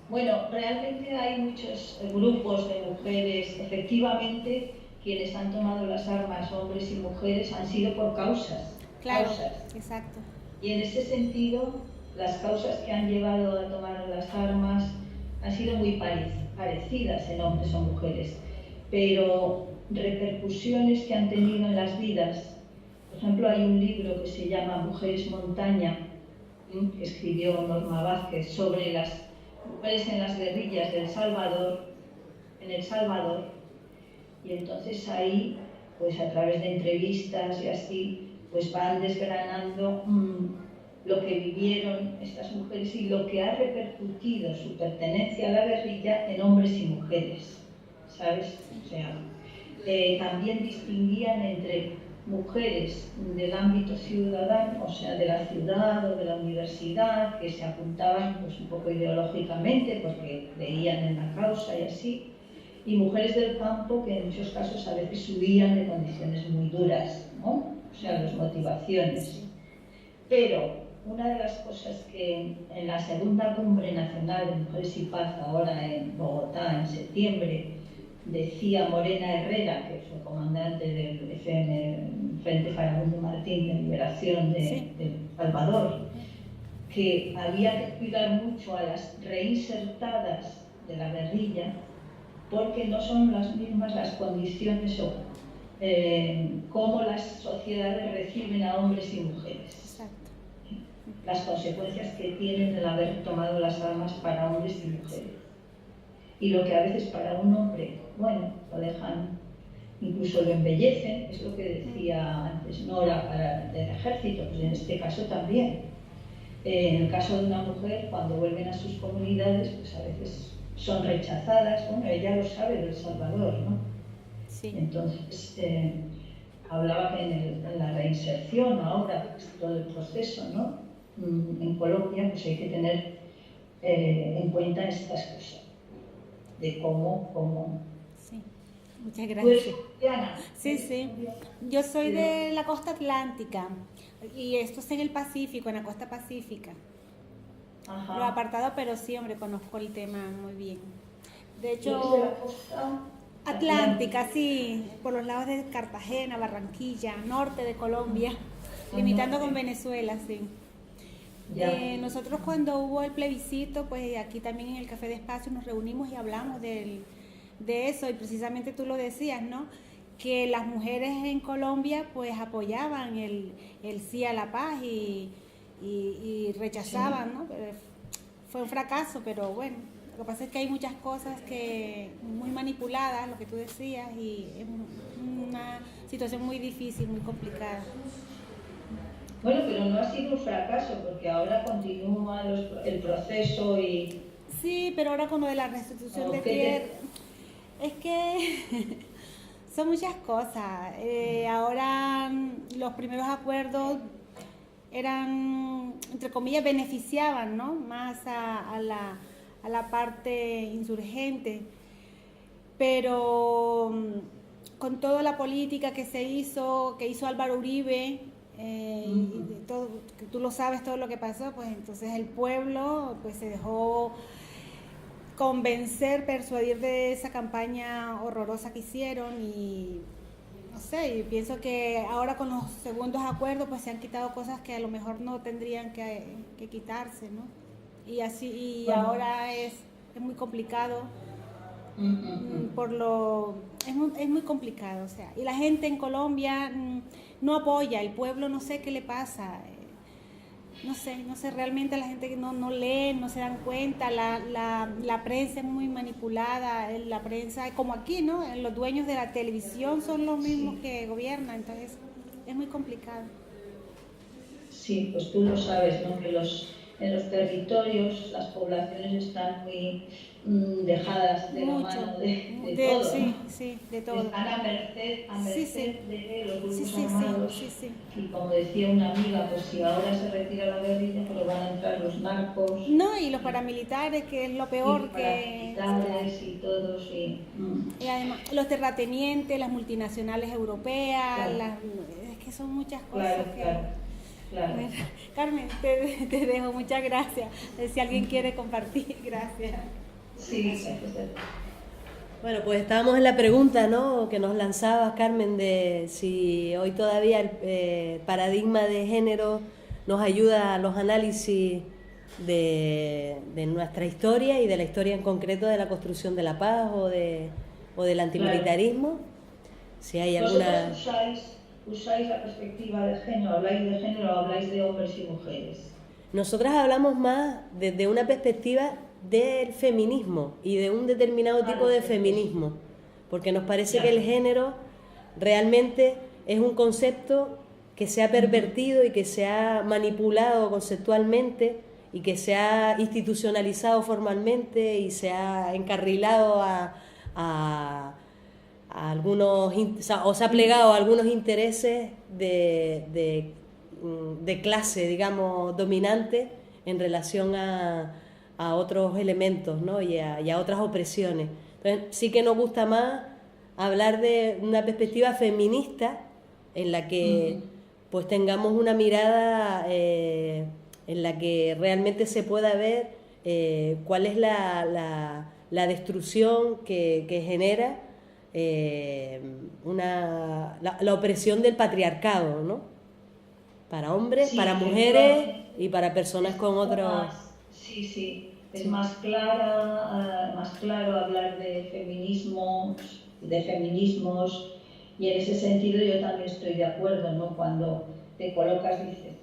Bueno, realmente hay muchos grupos de mujeres, efectivamente, quienes han tomado las armas, hombres y mujeres, han sido por causas. Claro, Causas. exacto. Y en ese sentido, las causas que han llevado a tomar las armas han sido muy parecidas en hombres o mujeres, pero repercusiones que han tenido en las vidas. Por ejemplo, hay un libro que se llama Mujeres Montaña, que escribió Norma Vázquez, sobre las mujeres en las guerrillas de El Salvador, y entonces ahí, pues a través de entrevistas y así, pues van desgranando lo que vivieron estas mujeres y lo que ha repercutido su pertenencia a la guerrilla en hombres y mujeres, ¿sabes? O sea, también distinguían entre mujeres del ámbito ciudadano, o sea, de la ciudad o de la universidad, que se apuntaban pues un poco ideológicamente porque creían en la causa y así, y mujeres del campo que en muchos casos a veces huían de condiciones muy duras, ¿no? O sea, las motivaciones. Pero una de las cosas que en la segunda cumbre nacional de Mujeres y Paz, ahora en Bogotá, en septiembre, decía Morena Herrera, que fue comandante del Frente Farabundo Martín de Liberación de El Salvador, que había que cuidar mucho a las reinsertadas de la guerrilla porque no son las mismas las condiciones o cómo las sociedades reciben a hombres y mujeres. Exacto. Las consecuencias que tienen el haber tomado las armas para hombres y mujeres. Y lo que a veces para un hombre, bueno, lo dejan, incluso lo embellecen, es lo que decía antes Nora para el ejército, pues en este caso también. En el caso de una mujer, cuando vuelven a sus comunidades, pues a veces son rechazadas, bueno, ella lo sabe de El Salvador, ¿no? Sí. Entonces, hablaba que en la reinserción ahora, pues, todo el proceso, ¿no? En Colombia, pues hay que tener en cuenta estas cosas, de cómo... Sí. Muchas ¿Tú eres gracias. colombiana? Sí, sí. Yo soy de la costa atlántica y esto es en el Pacífico, en la costa pacífica. Ajá. Lo apartado, pero sí, hombre, conozco el tema muy bien. De ¿Eres de hecho, la costa atlántica, sí, por los lados de Cartagena, Barranquilla, norte de Colombia, limitando con Venezuela, sí. Ya. Nosotros cuando hubo el plebiscito, pues aquí también en el Café de Espacio nos reunimos y hablamos de eso, y precisamente tú lo decías, ¿no? Que las mujeres en Colombia pues apoyaban el sí a la paz y rechazaban, ¿no? Pero fue un fracaso, pero bueno, lo que pasa es que hay muchas cosas que muy manipuladas, lo que tú decías, y es una situación muy difícil, muy complicada. Bueno, pero no ha sido un fracaso, porque ahora continúa el proceso y... Sí, pero ahora con lo de la restitución de Ok. tierra, es que son muchas cosas. Ahora los primeros acuerdos eran, entre comillas, beneficiaban, ¿no? Más a a la parte insurgente, pero con toda la política que hizo Álvaro Uribe, y todo, que tú lo sabes todo lo que pasó, pues entonces el pueblo pues se dejó convencer, persuadir de esa campaña horrorosa que hicieron y no sé, y pienso que ahora con los segundos acuerdos pues se han quitado cosas que a lo mejor no tendrían que quitarse, ¿no? Y así, y bueno, ahora es muy complicado, es muy complicado, o sea, y la gente en Colombia no apoya, el pueblo no sé qué le pasa, no sé, realmente la gente que no lee, no se dan cuenta, la prensa es muy manipulada, la prensa, como aquí, ¿no? Los dueños de la televisión son los mismos que gobiernan, entonces es muy complicado. Sí, pues tú lo sabes, ¿no? Que en los territorios las poblaciones están muy dejadas de la mano de todo, ¿no? Sí, de todo. Están a merced de los grupos armados. Sí. Y como decía una amiga, pues si ahora se retira la guerrilla, pero van a entrar los narcos. No, y los paramilitares, que es lo peor, paramilitares y todos, sí. Y además, los terratenientes, las multinacionales europeas, claro. Es que son muchas cosas. Claro. Bueno, Carmen, te dejo, muchas gracias. Si alguien quiere compartir, gracias. Sí, gracias. Bueno, pues estábamos en la pregunta, ¿no?, que nos lanzabas, Carmen, de si hoy todavía el paradigma de género nos ayuda a los análisis de nuestra historia y de la historia en concreto de la construcción de la paz o del antimilitarismo. Claro. Si hay alguna... ¿Usáis la perspectiva de género? ¿Habláis de género o habláis de hombres y mujeres? Nosotras hablamos más desde una perspectiva del feminismo y de un determinado tipo de feminismo, porque nos parece que el género realmente es un concepto que se ha pervertido y que se ha manipulado conceptualmente y que se ha institucionalizado formalmente y se ha encarrilado a algunos, o se ha plegado a algunos intereses de clase, digamos, dominante en relación a otros elementos, ¿no?, y a otras opresiones. Entonces sí que nos gusta más hablar de una perspectiva feminista en la que pues tengamos una mirada en la que realmente se pueda ver cuál es la destrucción que genera la opresión del patriarcado, ¿no?, para hombres, sí, para mujeres y para personas con otros... Sí, es más claro hablar de feminismos, y en ese sentido yo también estoy de acuerdo, ¿no?, cuando te colocas, dices,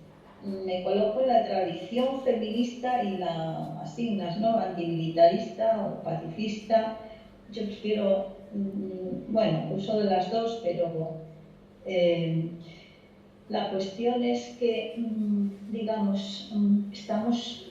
me coloco en la tradición feminista y la asignas, ¿no?, antimilitarista o pacifista. Yo prefiero, uso de las dos, pero la cuestión es que, estamos,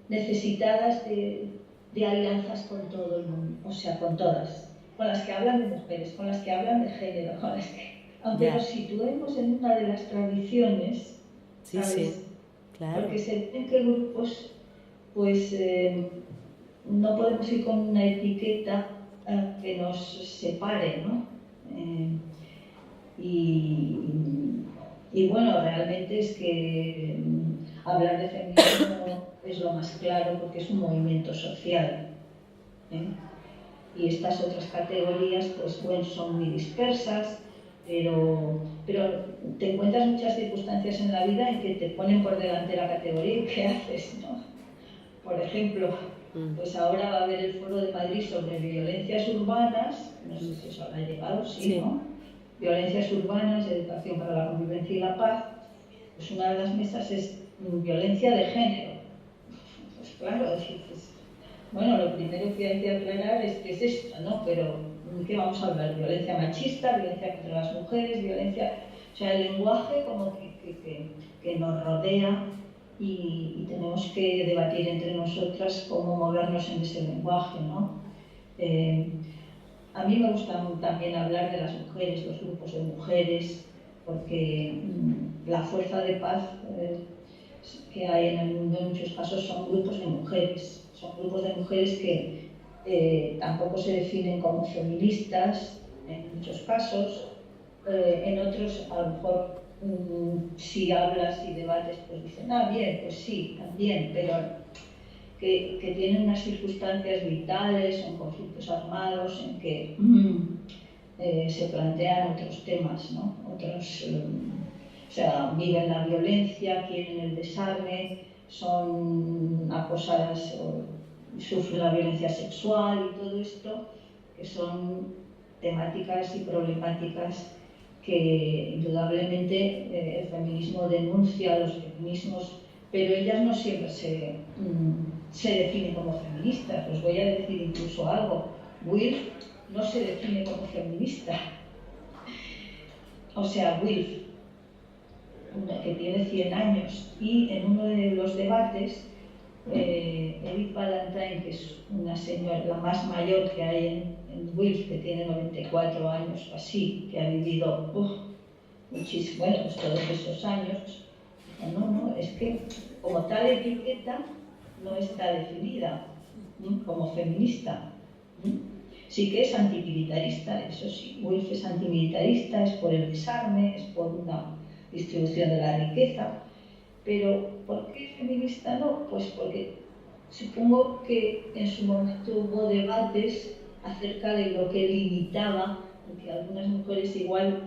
necesitadas de alianzas con todo el mundo, o sea, con todas, con las que hablan de mujeres, con las que hablan de género, con las que, aunque nos situemos en una de las tradiciones, ¿sabes? Sí, claro. Porque se ven que grupos, pues, no podemos ir con una etiqueta que nos separe, ¿no? Y bueno, realmente es que hablar de feminismo es lo más claro porque es un movimiento social, ¿eh? Y estas otras categorías, pues bueno, son muy dispersas, pero te encuentras muchas circunstancias en la vida en que te ponen por delante la categoría y ¿qué haces, no? Por ejemplo, pues ahora va a haber el Foro de Madrid sobre violencias urbanas, no sé si eso habrá llegado, sí, ¿no? Violencias urbanas, educación para la convivencia y la paz. Pues una de las mesas es violencia de género. Pues claro, dices, bueno, lo primero que hay que aclarar es qué es esto, ¿no? Pero ¿qué vamos a hablar? Violencia machista, violencia contra las mujeres, violencia... O sea, el lenguaje como que nos rodea y tenemos que debatir entre nosotras cómo movernos en ese lenguaje, ¿no? A mí me gusta también hablar de las mujeres, los grupos de mujeres, porque la fuerza de paz que hay en el mundo en muchos casos son grupos de mujeres. Son grupos de mujeres que tampoco se definen como feministas en muchos casos. En otros, a lo mejor, si hablas y debates, pues dicen, bien, pues sí, también, pero que tienen unas circunstancias vitales, son conflictos armados, en que se plantean otros temas, ¿no? Otros, o sea, viven la violencia, quieren el desarme, son acosadas o sufren la violencia sexual y todo esto, que son temáticas y problemáticas que indudablemente el feminismo denuncia, los feminismos, pero ellas no siempre se definen como feministas. Os voy a decir incluso algo. Wilf no se define como feminista. O sea, Wilf, que tiene 100 años, y en uno de los debates, Edith Valentine, que es una señora, la más mayor que hay en Wilf, que tiene 94 años o así, que ha vivido muchísimo, bueno, pues todos esos años, dijo, no, es que como tal etiqueta no está definida como feminista. Sí que es antimilitarista, eso sí, Wilf es antimilitarista, es por el desarme, es por una distribución de la riqueza, pero ¿por qué feminista no? Pues porque supongo que en su momento hubo debates acerca de lo que limitaba, porque algunas mujeres igual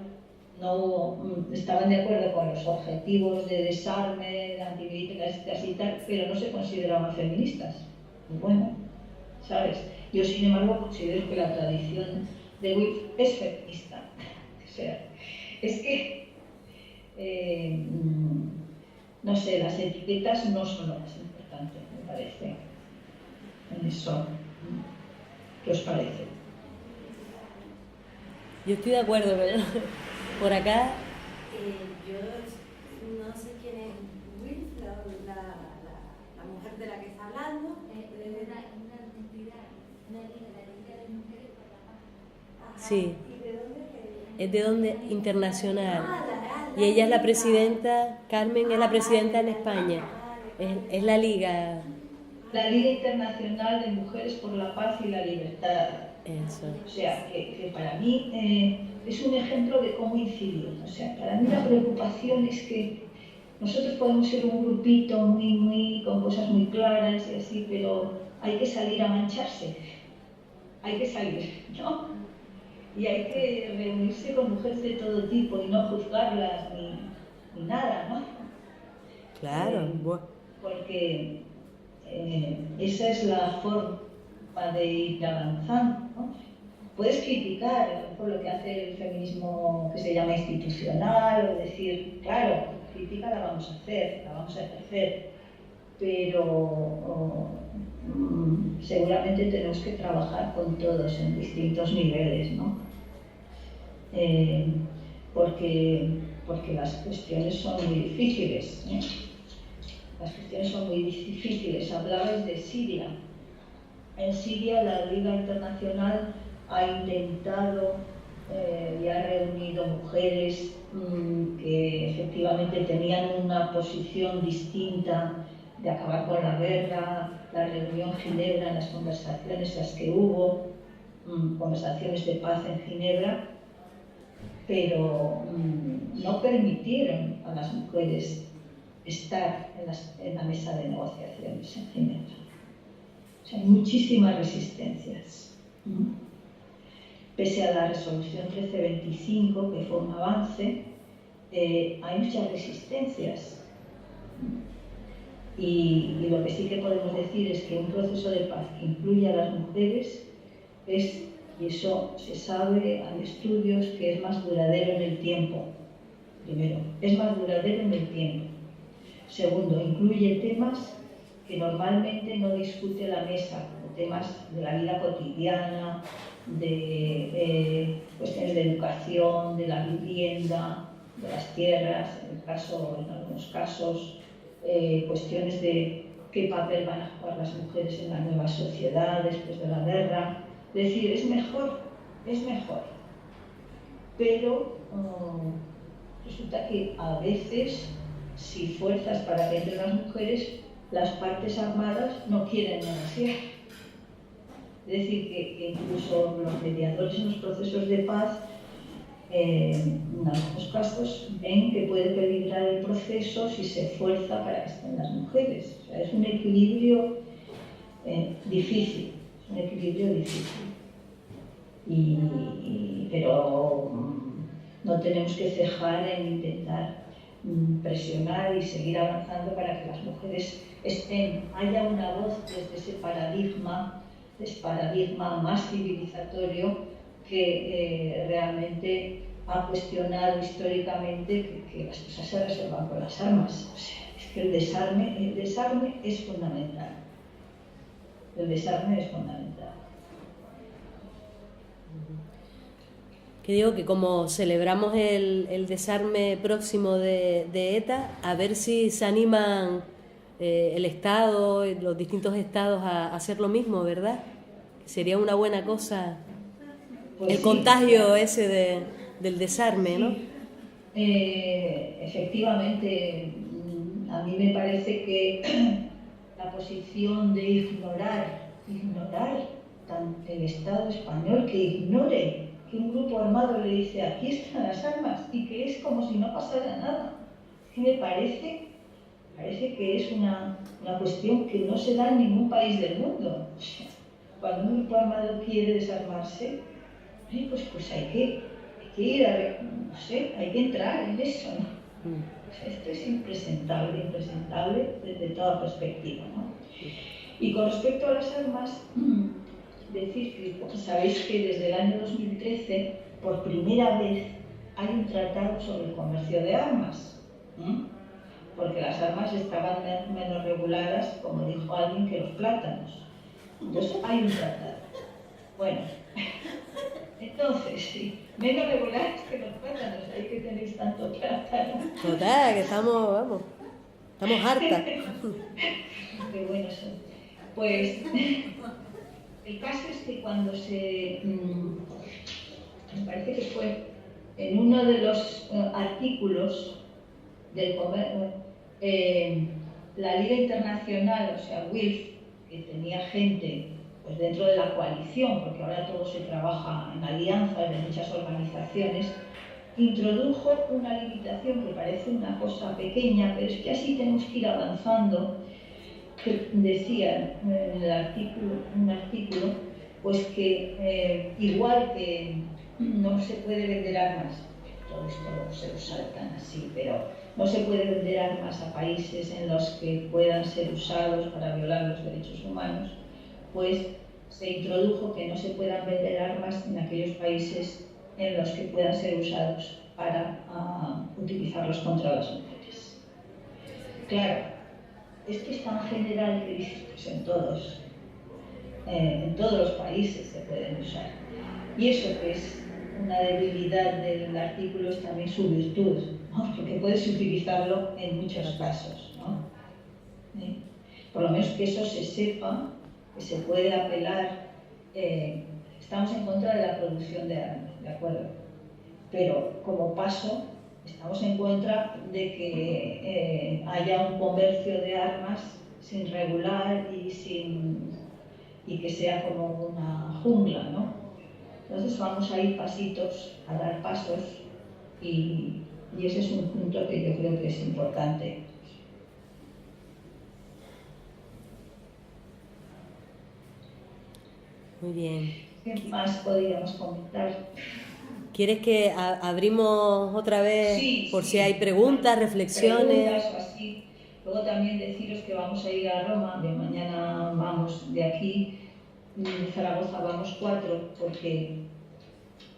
no estaban de acuerdo con los objetivos de desarme, de antimilitaristas y tal, pero no se consideraban feministas. Y bueno, ¿sabes? Yo, sin embargo, considero que la tradición de Wilf es feminista. O sea, es que, no sé, las etiquetas no son lo más importante, me parece. En eso, ¿qué os parece? Yo estoy de acuerdo, pero por acá... Yo no sé quién es Wilf, la mujer de la que está hablando. Sí, es de donde internacional. Y ella es la presidenta, Carmen es la presidenta en España. Es la Liga. La Liga Internacional de Mujeres por la Paz y la Libertad. Eso. O sea, que para mí es un ejemplo de cómo incidir. O sea, para mí la preocupación es que nosotros podemos ser un grupito con cosas muy claras y así, pero hay que salir a mancharse. Hay que salir, ¿no? Y hay que reunirse con mujeres de todo tipo y no juzgarlas ni nada, ¿no? Claro. Porque esa es la forma de ir avanzando, ¿no? Puedes criticar por lo que hace el feminismo que se llama institucional o decir, claro, crítica la vamos a hacer, la vamos a ejercer, pero seguramente tenemos que trabajar con todos en distintos niveles, ¿no? Porque las cuestiones son muy difíciles, ¿eh? Las cuestiones son muy difíciles. Hablabais de Siria. En Siria la Liga Internacional ha intentado y ha reunido mujeres que efectivamente tenían una posición distinta de acabar con la guerra. La reunión en Ginebra, en las conversaciones las que hubo, conversaciones de paz en Ginebra, pero no permitieron a las mujeres estar en la mesa de negociaciones en Ginebra. O sea, hay muchísimas resistencias. Pese a la resolución 1325, que fue un avance, hay muchas resistencias. Y lo que sí que podemos decir es que un proceso de paz que incluya a las mujeres es, y eso se sabe, hay estudios, que es más duradero en el tiempo. Primero, es más duradero en el tiempo. Segundo, incluye temas que normalmente no discute la mesa, como temas de la vida cotidiana, de cuestiones de educación, de la vivienda, de las tierras, en algunos casos, cuestiones de qué papel van a jugar las mujeres en la nueva sociedad después de la guerra. Es decir, es mejor, pero resulta que a veces si fuerzas para que entren las mujeres, las partes armadas no quieren negociar. Es decir, que incluso los mediadores en los procesos de paz, en algunos casos, ven que puede peligrar el proceso si se fuerza para que estén las mujeres. O sea, es un equilibrio difícil, pero no tenemos que cejar en intentar presionar y seguir avanzando para que las mujeres haya una voz desde ese paradigma más civilizatorio que realmente ha cuestionado históricamente que las cosas se resuelvan con las armas. O sea, es que el desarme es fundamental. El desarme es fundamental. Que digo que como celebramos el desarme próximo de ETA, a ver si se animan el Estado, los distintos estados a hacer lo mismo, ¿verdad? Sería una buena cosa Pues el sí, contagio claro. ese del desarme, ¿no? Sí. Efectivamente, a mí me parece que la posición de ignorar el Estado español, que ignore que un grupo armado le dice aquí están las armas y que es como si no pasara nada, que me parece que es una cuestión que no se da en ningún país del mundo. O sea, cuando un grupo armado quiere desarmarse, pues hay que ir a ver, no sé, hay que entrar en eso, ¿no? O sea, esto es impresentable desde toda perspectiva, ¿no? Y con respecto a las armas, decir que sabéis que desde el año 2013, por primera vez, hay un tratado sobre el comercio de armas, porque las armas estaban menos reguladas, como dijo alguien, que los plátanos. Entonces hay un tratado. Bueno, entonces, sí, menos reguladas que los plátanos, hay que tener tanto plátano. Total, que estamos hartas. Qué buenos son. Pues el caso es que cuando me parece que fue en uno de los artículos del comercio, la Liga Internacional, o sea, WILF, que tenía gente pues dentro de la coalición, porque ahora todo se trabaja en alianzas de muchas organizaciones, introdujo una limitación que parece una cosa pequeña, pero es que así tenemos que ir avanzando, que decía en un artículo, pues que igual que no se puede vender armas, todo esto se lo saltan así, pero no se puede vender armas a países en los que puedan ser usados para violar los derechos humanos, pues se introdujo que no se puedan vender armas en aquellos países en los que puedan ser usados para utilizarlos contra las mujeres. Claro, esto es tan general que dices, pues en todos los países se pueden usar. Y eso que es una debilidad del artículo es también su virtud, ¿no? Porque puedes utilizarlo en muchos casos, ¿no? Por lo menos que eso se sepa, que se puede apelar. Estamos en contra de la producción de armas, ¿de acuerdo? Pero como paso, estamos en contra de que haya un comercio de armas sin regular y que sea como una jungla, ¿no? Entonces vamos a ir pasitos, a dar pasos y ese es un punto que yo creo que es importante. Muy bien. ¿Qué más podríamos comentar? ¿Quieres que abrimos otra vez por si hay preguntas, reflexiones? Preguntas o así. Luego también deciros que vamos a ir a Roma, de mañana vamos de aquí, de Zaragoza vamos 4, porque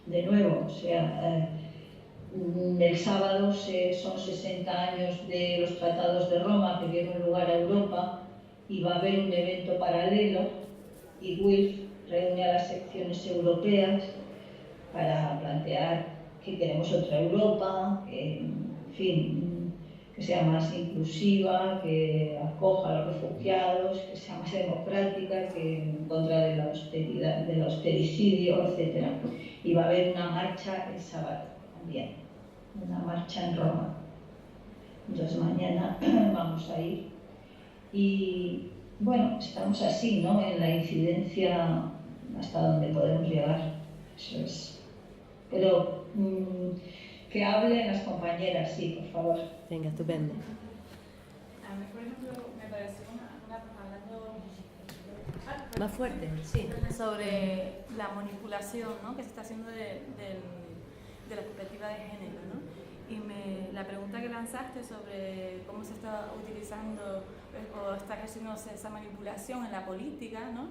de nuevo, o sea, el sábado son 60 años de los tratados de Roma que dieron lugar a Europa y va a haber un evento paralelo y WILF reúne a las secciones europeas para plantear que queremos otra Europa, que, en fin, que sea más inclusiva, que acoja a los refugiados, que sea más democrática, que en contra de la austeridad, del austericidio, etc. Y va a haber una marcha el sábado también, una marcha en Roma. Entonces mañana vamos a ir. Y bueno, estamos así, ¿no? En la incidencia hasta donde podemos llegar. Eso es. Pero que hablen las compañeras, sí, por favor. Venga, estupendo. A mí, por ejemplo, me pareció hablando Más fuerte, sí. sobre la manipulación, ¿no?, que se está haciendo de la perspectiva de género, ¿no? Y la pregunta que lanzaste sobre cómo se está utilizando o está ejerciéndose esa manipulación en la política, ¿no?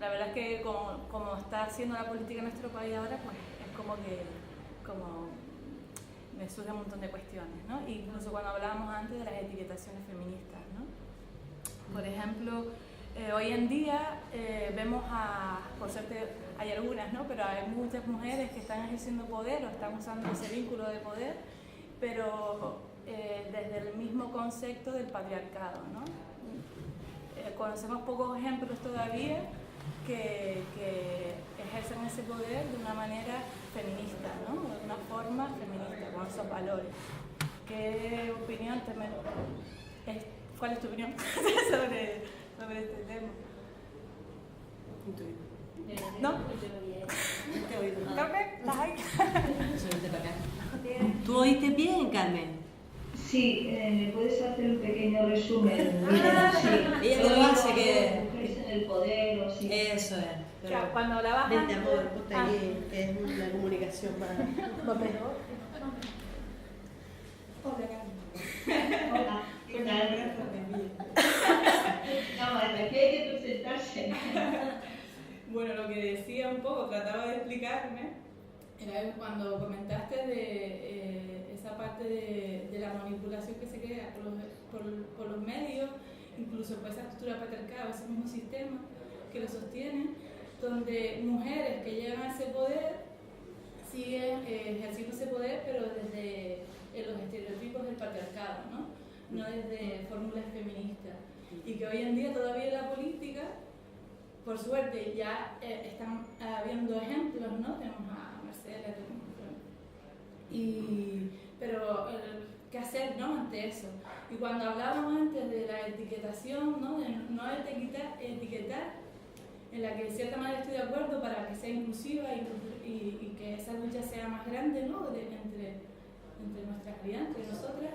La verdad es que como está haciendo la política en nuestro país ahora, pues es como me surge un montón de cuestiones, ¿no? Incluso cuando hablábamos antes de las etiquetaciones feministas, ¿no? Por ejemplo, hoy en día vemos por suerte hay algunas, ¿no?, pero hay muchas mujeres que están ejerciendo poder o están usando ese vínculo de poder, pero desde el mismo concepto del patriarcado, ¿no? Conocemos pocos ejemplos todavía que ejercen ese poder de una manera feminista, ¿no?, de una forma feminista, con esos valores. ¿Qué opinión ¿Cuál es tu opinión sobre este tema? ¿No? No te he oído nada. ¿Carmen? ¿Estás ahí? Vente para acá. ¿Tú oíste bien, Carmen? Sí, ¿me puedes hacer un pequeño resumen? Sí. Ella te lo hace que... Mujeres en el poder o sí. Eso es. Pero... Claro, cuando hablabas Vente, antes... amor, ponte aquí, que es una comunicación más mejor. Hola, Carmen. Hola, ¿qué tal? No, aquí hay que presentarse. Bueno, lo que decía un poco, trataba de explicarme, era cuando comentaste de esa parte de la manipulación que se crea por los medios, incluso por esa estructura patriarcal, ese mismo sistema que lo sostiene, donde mujeres que llegan a ese poder siguen ejerciendo ese poder, pero desde los estereotipos del patriarcado, no desde fórmulas feministas. Y que hoy en día todavía en la política, por suerte, ya están habiendo ejemplos, ¿no? Tenemos a Marcela, pero ¿qué hacer, no?, ante eso? Y cuando hablábamos antes de la etiquetación, ¿no?, de no etiquetar, en la que de cierta manera estoy de acuerdo para que sea inclusiva y que esa lucha sea más grande, ¿no?, entre nuestras crianzas, entre nosotras,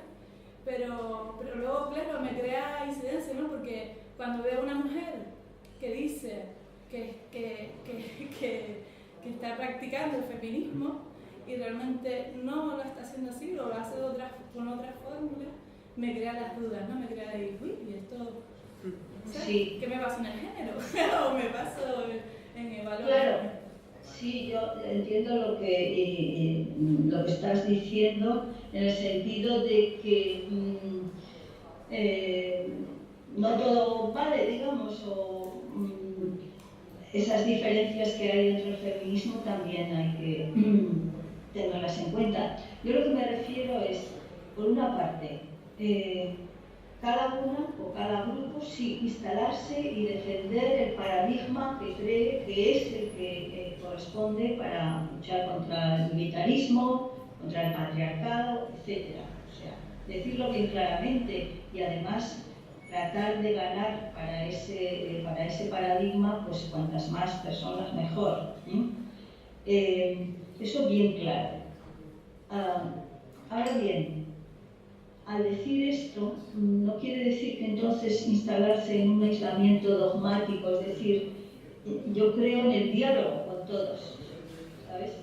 pero luego, claro, me crea incidencia, ¿no?, porque cuando veo a una mujer que dice que está practicando el feminismo y realmente no lo está haciendo así, o lo hace con otras fórmulas, me crea las dudas, ¿no? Me crea de, uy, ¿y esto? Sí. ¿Qué me pasa en el género? ¿O me paso en el valor? Claro, sí, yo entiendo lo que estás diciendo, en el sentido de que no todo vale, digamos, o esas diferencias que hay dentro del feminismo también hay que tenerlas en cuenta. Yo lo que me refiero es, por una parte, cada una o cada grupo sí instalarse y defender el paradigma que cree que es el que corresponde para luchar contra el militarismo, contra el patriarcado, etc. O sea, decirlo bien claramente y además tratar de ganar para ese paradigma, pues cuantas más personas mejor. Eso bien claro. Ahora bien, al decir esto, no quiere decir que entonces instalarse en un aislamiento dogmático, es decir, yo creo en el diálogo con todos, ¿sabes?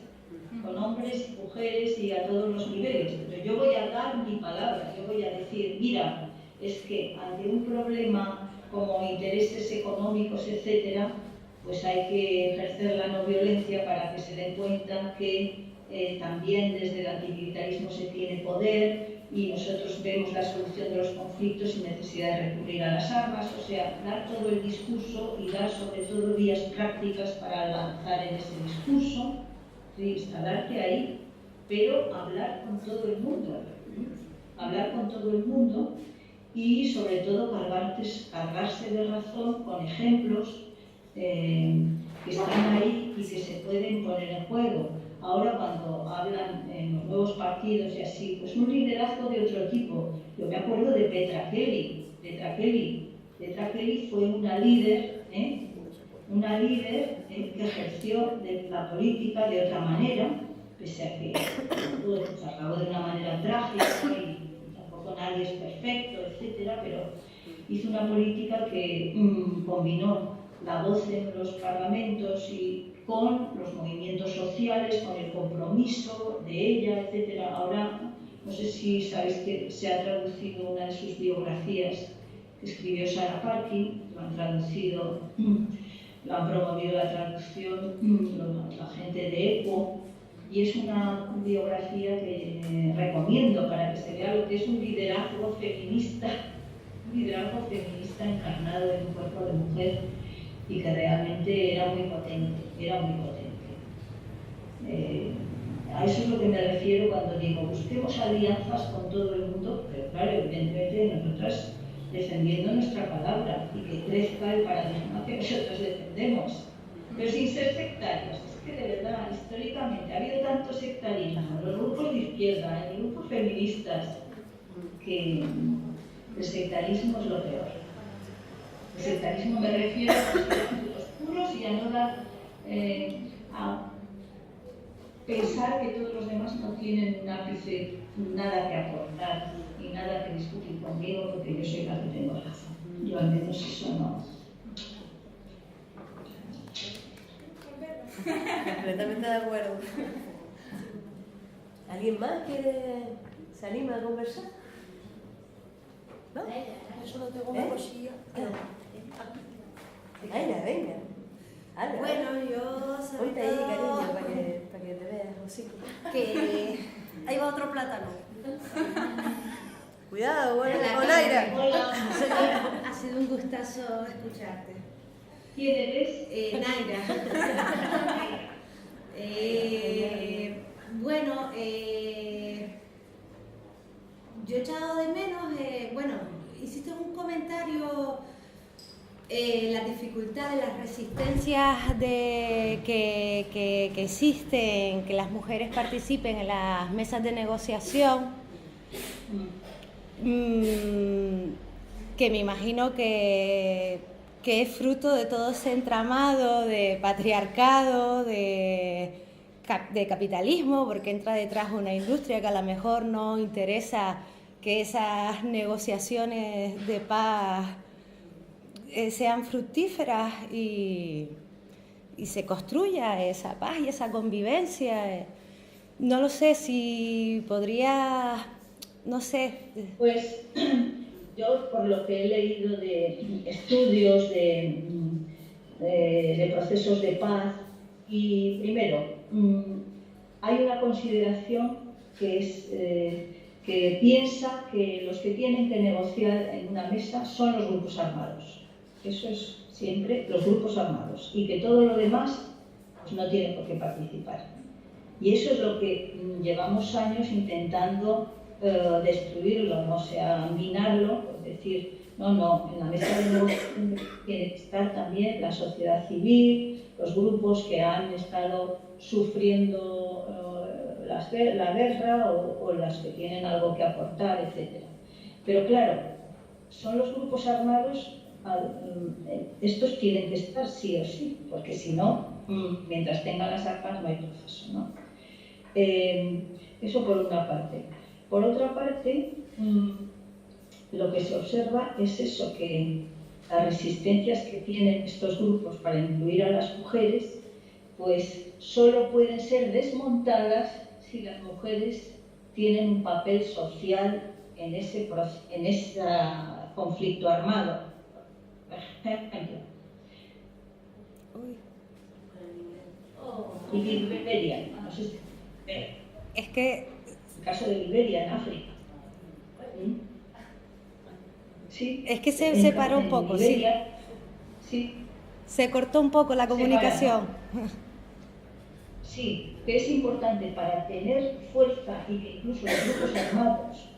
Con hombres y mujeres y a todos los niveles, pero yo voy a dar mi palabra, yo voy a decir, mira, es que ante un problema como intereses económicos, etcétera, pues hay que ejercer la no violencia para que se den cuenta que también desde el antimilitarismo se tiene poder y nosotros vemos la solución de los conflictos sin necesidad de recurrir a las armas, o sea, dar todo el discurso y dar sobre todo vías prácticas para avanzar en ese discurso, instalarte ahí, pero hablar con todo el mundo, y sobre todo cargarse de razón con ejemplos que están ahí y que se pueden poner en juego. ahora cuando hablan en los nuevos partidos y así, pues un liderazgo de otro tipo. Yo me acuerdo de Petra Kelly. Petra Kelly fue una líder que ejerció la política de otra manera, pese a que todo se acabó de una manera trágica y tampoco nadie es perfecto, etcétera, pero hizo una política que combinó la voz en los parlamentos y con los movimientos sociales, con el compromiso de ella, etcétera. Ahora, no sé si sabéis que se ha traducido una de sus biografías que escribió Sarah Parkin, lo han traducido, lo han promovido la traducción la gente de ECO, y es una biografía que recomiendo para que se vea lo que es un liderazgo feminista encarnado en un cuerpo de mujer, y que realmente era muy potente. A eso es lo que me refiero cuando digo busquemos alianzas con todo el mundo, pero claro, evidentemente nosotras defendiendo nuestra palabra y que crezca el paradigma que nosotros defendemos, pero sin ser sectarios. Es que de verdad, históricamente ha habido tanto sectarismo, los grupos de izquierda, los grupos feministas, que el sectarismo es lo peor. El sectarismo me refiero a los puros y a no dar a pensar que todos los demás no tienen un ápice, nada que aportar y nada que discutir conmigo porque yo soy la que tengo razón. Yo al menos eso no. Completamente de acuerdo. ¿Alguien más se anima a conversar? ¿No? Yo solo tengo una cosilla. Venga. Ala. Bueno, yo Ponte ahí, cariño, para que te veas, hocico. que ahí va otro plátano. Cuidado, Onaira. Hola. Ha sido un gustazo escucharte. ¿Quién eres? Naira. Bueno, yo he echado de menos, hiciste un comentario, la dificultad de las resistencias que existen, que las mujeres participen en las mesas de negociación, que me imagino que es fruto de todo ese entramado de patriarcado, de capitalismo, porque entra detrás una industria que a lo mejor no interesa que esas negociaciones de paz sean fructíferas y se construya esa paz y esa convivencia. No lo sé si podría, no sé. Pues yo, por lo que he leído de estudios de procesos de paz, y primero, hay una consideración que es que piensa que los que tienen que negociar en una mesa son los grupos armados. Eso es siempre los grupos armados, y que todo lo demás pues, no tiene por qué participar. Y eso es lo que llevamos años intentando destruirlo, no sea minarlo, es decir, no, en la mesa de negociación tiene que estar también la sociedad civil, los grupos que han estado sufriendo la guerra o las que tienen algo que aportar, etc. Pero claro, son los grupos armados, estos tienen que estar sí o sí, porque si no, mientras tengan las armas no hay proceso, ¿no? Eso por una parte. Por otra parte, lo que se observa es eso, que las resistencias que tienen estos grupos para incluir a las mujeres, pues solo pueden ser desmontadas si las mujeres tienen un papel social en ese conflicto armado. Por ejemplo. Y Liberia, no sé si Es que el caso de Liberia en África. Sí. Es que se separó un poco, Liberia, sí. Se cortó un poco la comunicación. Sí, que es importante para tener fuerza y que incluso los grupos armados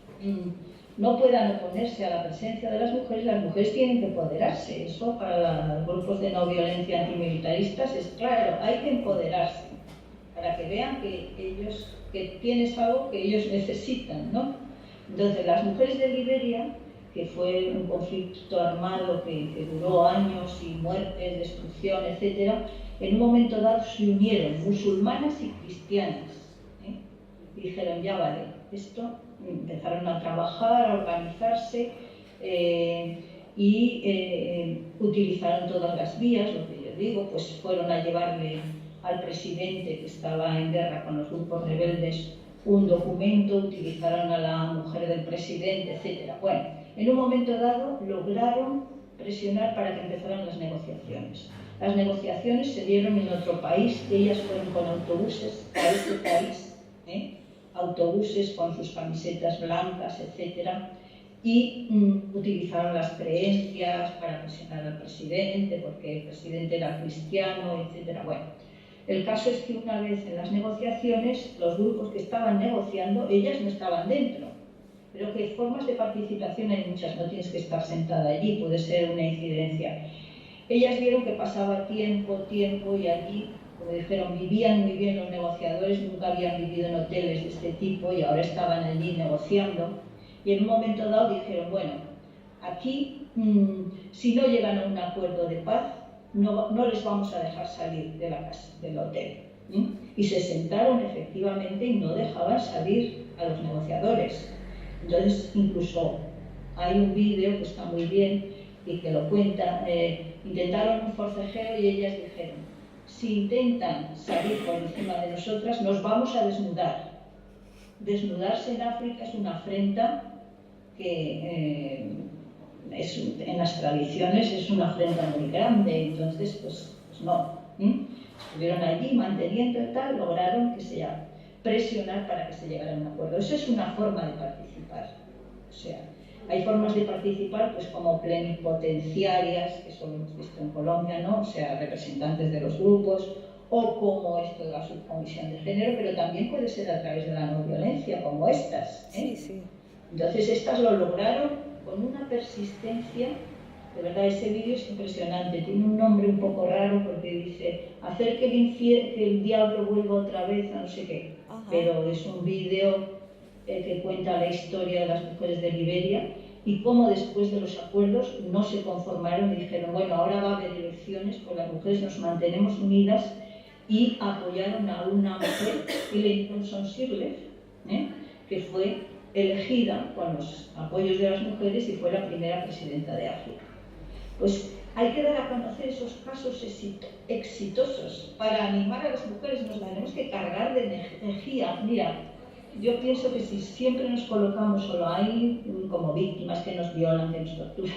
no puedan oponerse a la presencia de las mujeres tienen que empoderarse. Eso para los grupos de no violencia antimilitaristas es claro, hay que empoderarse. para que vean que tienes algo que ellos necesitan, ¿no? Entonces, las mujeres de Liberia, que fue un conflicto armado que duró años y muertes, destrucción, etc., en un momento dado se unieron, musulmanas y cristianas, ¿eh? Y dijeron, ya vale, esto, empezaron a trabajar, a organizarse, utilizaron todas las vías, lo que yo digo, pues fueron a llevarle al presidente que estaba en guerra con los grupos rebeldes un documento, utilizaron a la mujer del presidente, etc. Bueno, en un momento dado lograron presionar para que empezaran las negociaciones. Las negociaciones se dieron en otro país, ellas fueron con autobuses a este país, autobuses con sus camisetas blancas, etc., y utilizaron las creencias para presionar al presidente, porque el presidente era cristiano, etc. Bueno, el caso es que una vez en las negociaciones, los grupos que estaban negociando, ellas no estaban dentro, pero que formas de participación hay muchas, no tienes que estar sentada allí, puede ser una incidencia. Ellas vieron que pasaba tiempo, y allí, como dijeron, vivían muy bien los negociadores, nunca habían vivido en hoteles de este tipo y ahora estaban allí negociando. Y en un momento dado dijeron, bueno, aquí, si no llegan a un acuerdo de paz, no les vamos a dejar salir de la casa, del hotel. Y se sentaron efectivamente y no dejaban salir a los negociadores. Entonces, incluso hay un vídeo que está muy bien y que lo cuenta. Intentaron un forcejeo y ellas dijeron, si intentan salir por encima de nosotras, nos vamos a desnudar. Desnudarse en África es una afrenta que en las tradiciones es una afrenta muy grande, entonces pues no. Estuvieron allí manteniendo y tal, lograron presionar para que se llegara a un acuerdo. Eso es una forma de participar. O sea, hay formas de participar pues como plenipotenciarias, que solo hemos visto en Colombia, ¿no? O sea, representantes de los grupos, o como esto de la subcomisión de género, pero también puede ser a través de la no violencia, como estas. Sí, sí. Entonces estas lo lograron con una persistencia, de verdad ese vídeo es impresionante, tiene un nombre un poco raro porque dice hacer que el diablo vuelva otra vez a no sé qué. Ajá. Pero es un vídeo que cuenta la historia de las mujeres de Liberia y cómo después de los acuerdos no se conformaron y dijeron, bueno, ahora va a haber elecciones, pues las mujeres nos mantenemos unidas y apoyaron a una mujer, Elaine Johnson-Sirleaf, que fue elegida con los apoyos de las mujeres y fue la primera presidenta de África. Pues hay que dar a conocer esos casos exitosos para animar a las mujeres. Nos tenemos que cargar de energía. Mira, yo pienso que si siempre nos colocamos solo ahí como víctimas que nos violan, que nos torturan,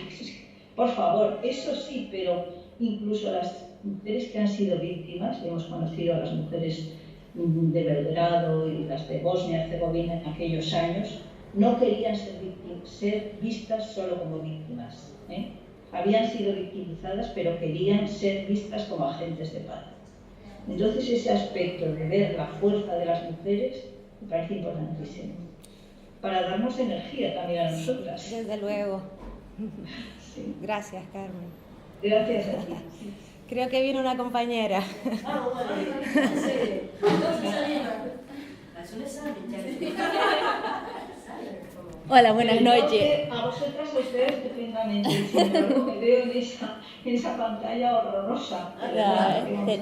por favor, eso sí, pero incluso las mujeres que han sido víctimas, hemos conocido a las mujeres de Belgrado y las de Bosnia-Herzegovina en aquellos años, no querían ser vistas solo como víctimas. Habían sido victimizadas, pero querían ser vistas como agentes de paz. Entonces ese aspecto de ver la fuerza de las mujeres me parece importantísimo, para darnos energía también a nosotras. Desde luego. Sí. Gracias, Carmen. Gracias a ti. Creo que viene una compañera. Ah, bueno, sí. Es un examen, Hola, buenas noches. A vosotras os veo estupendamente, señor. Me veo en esa pantalla horrorosa.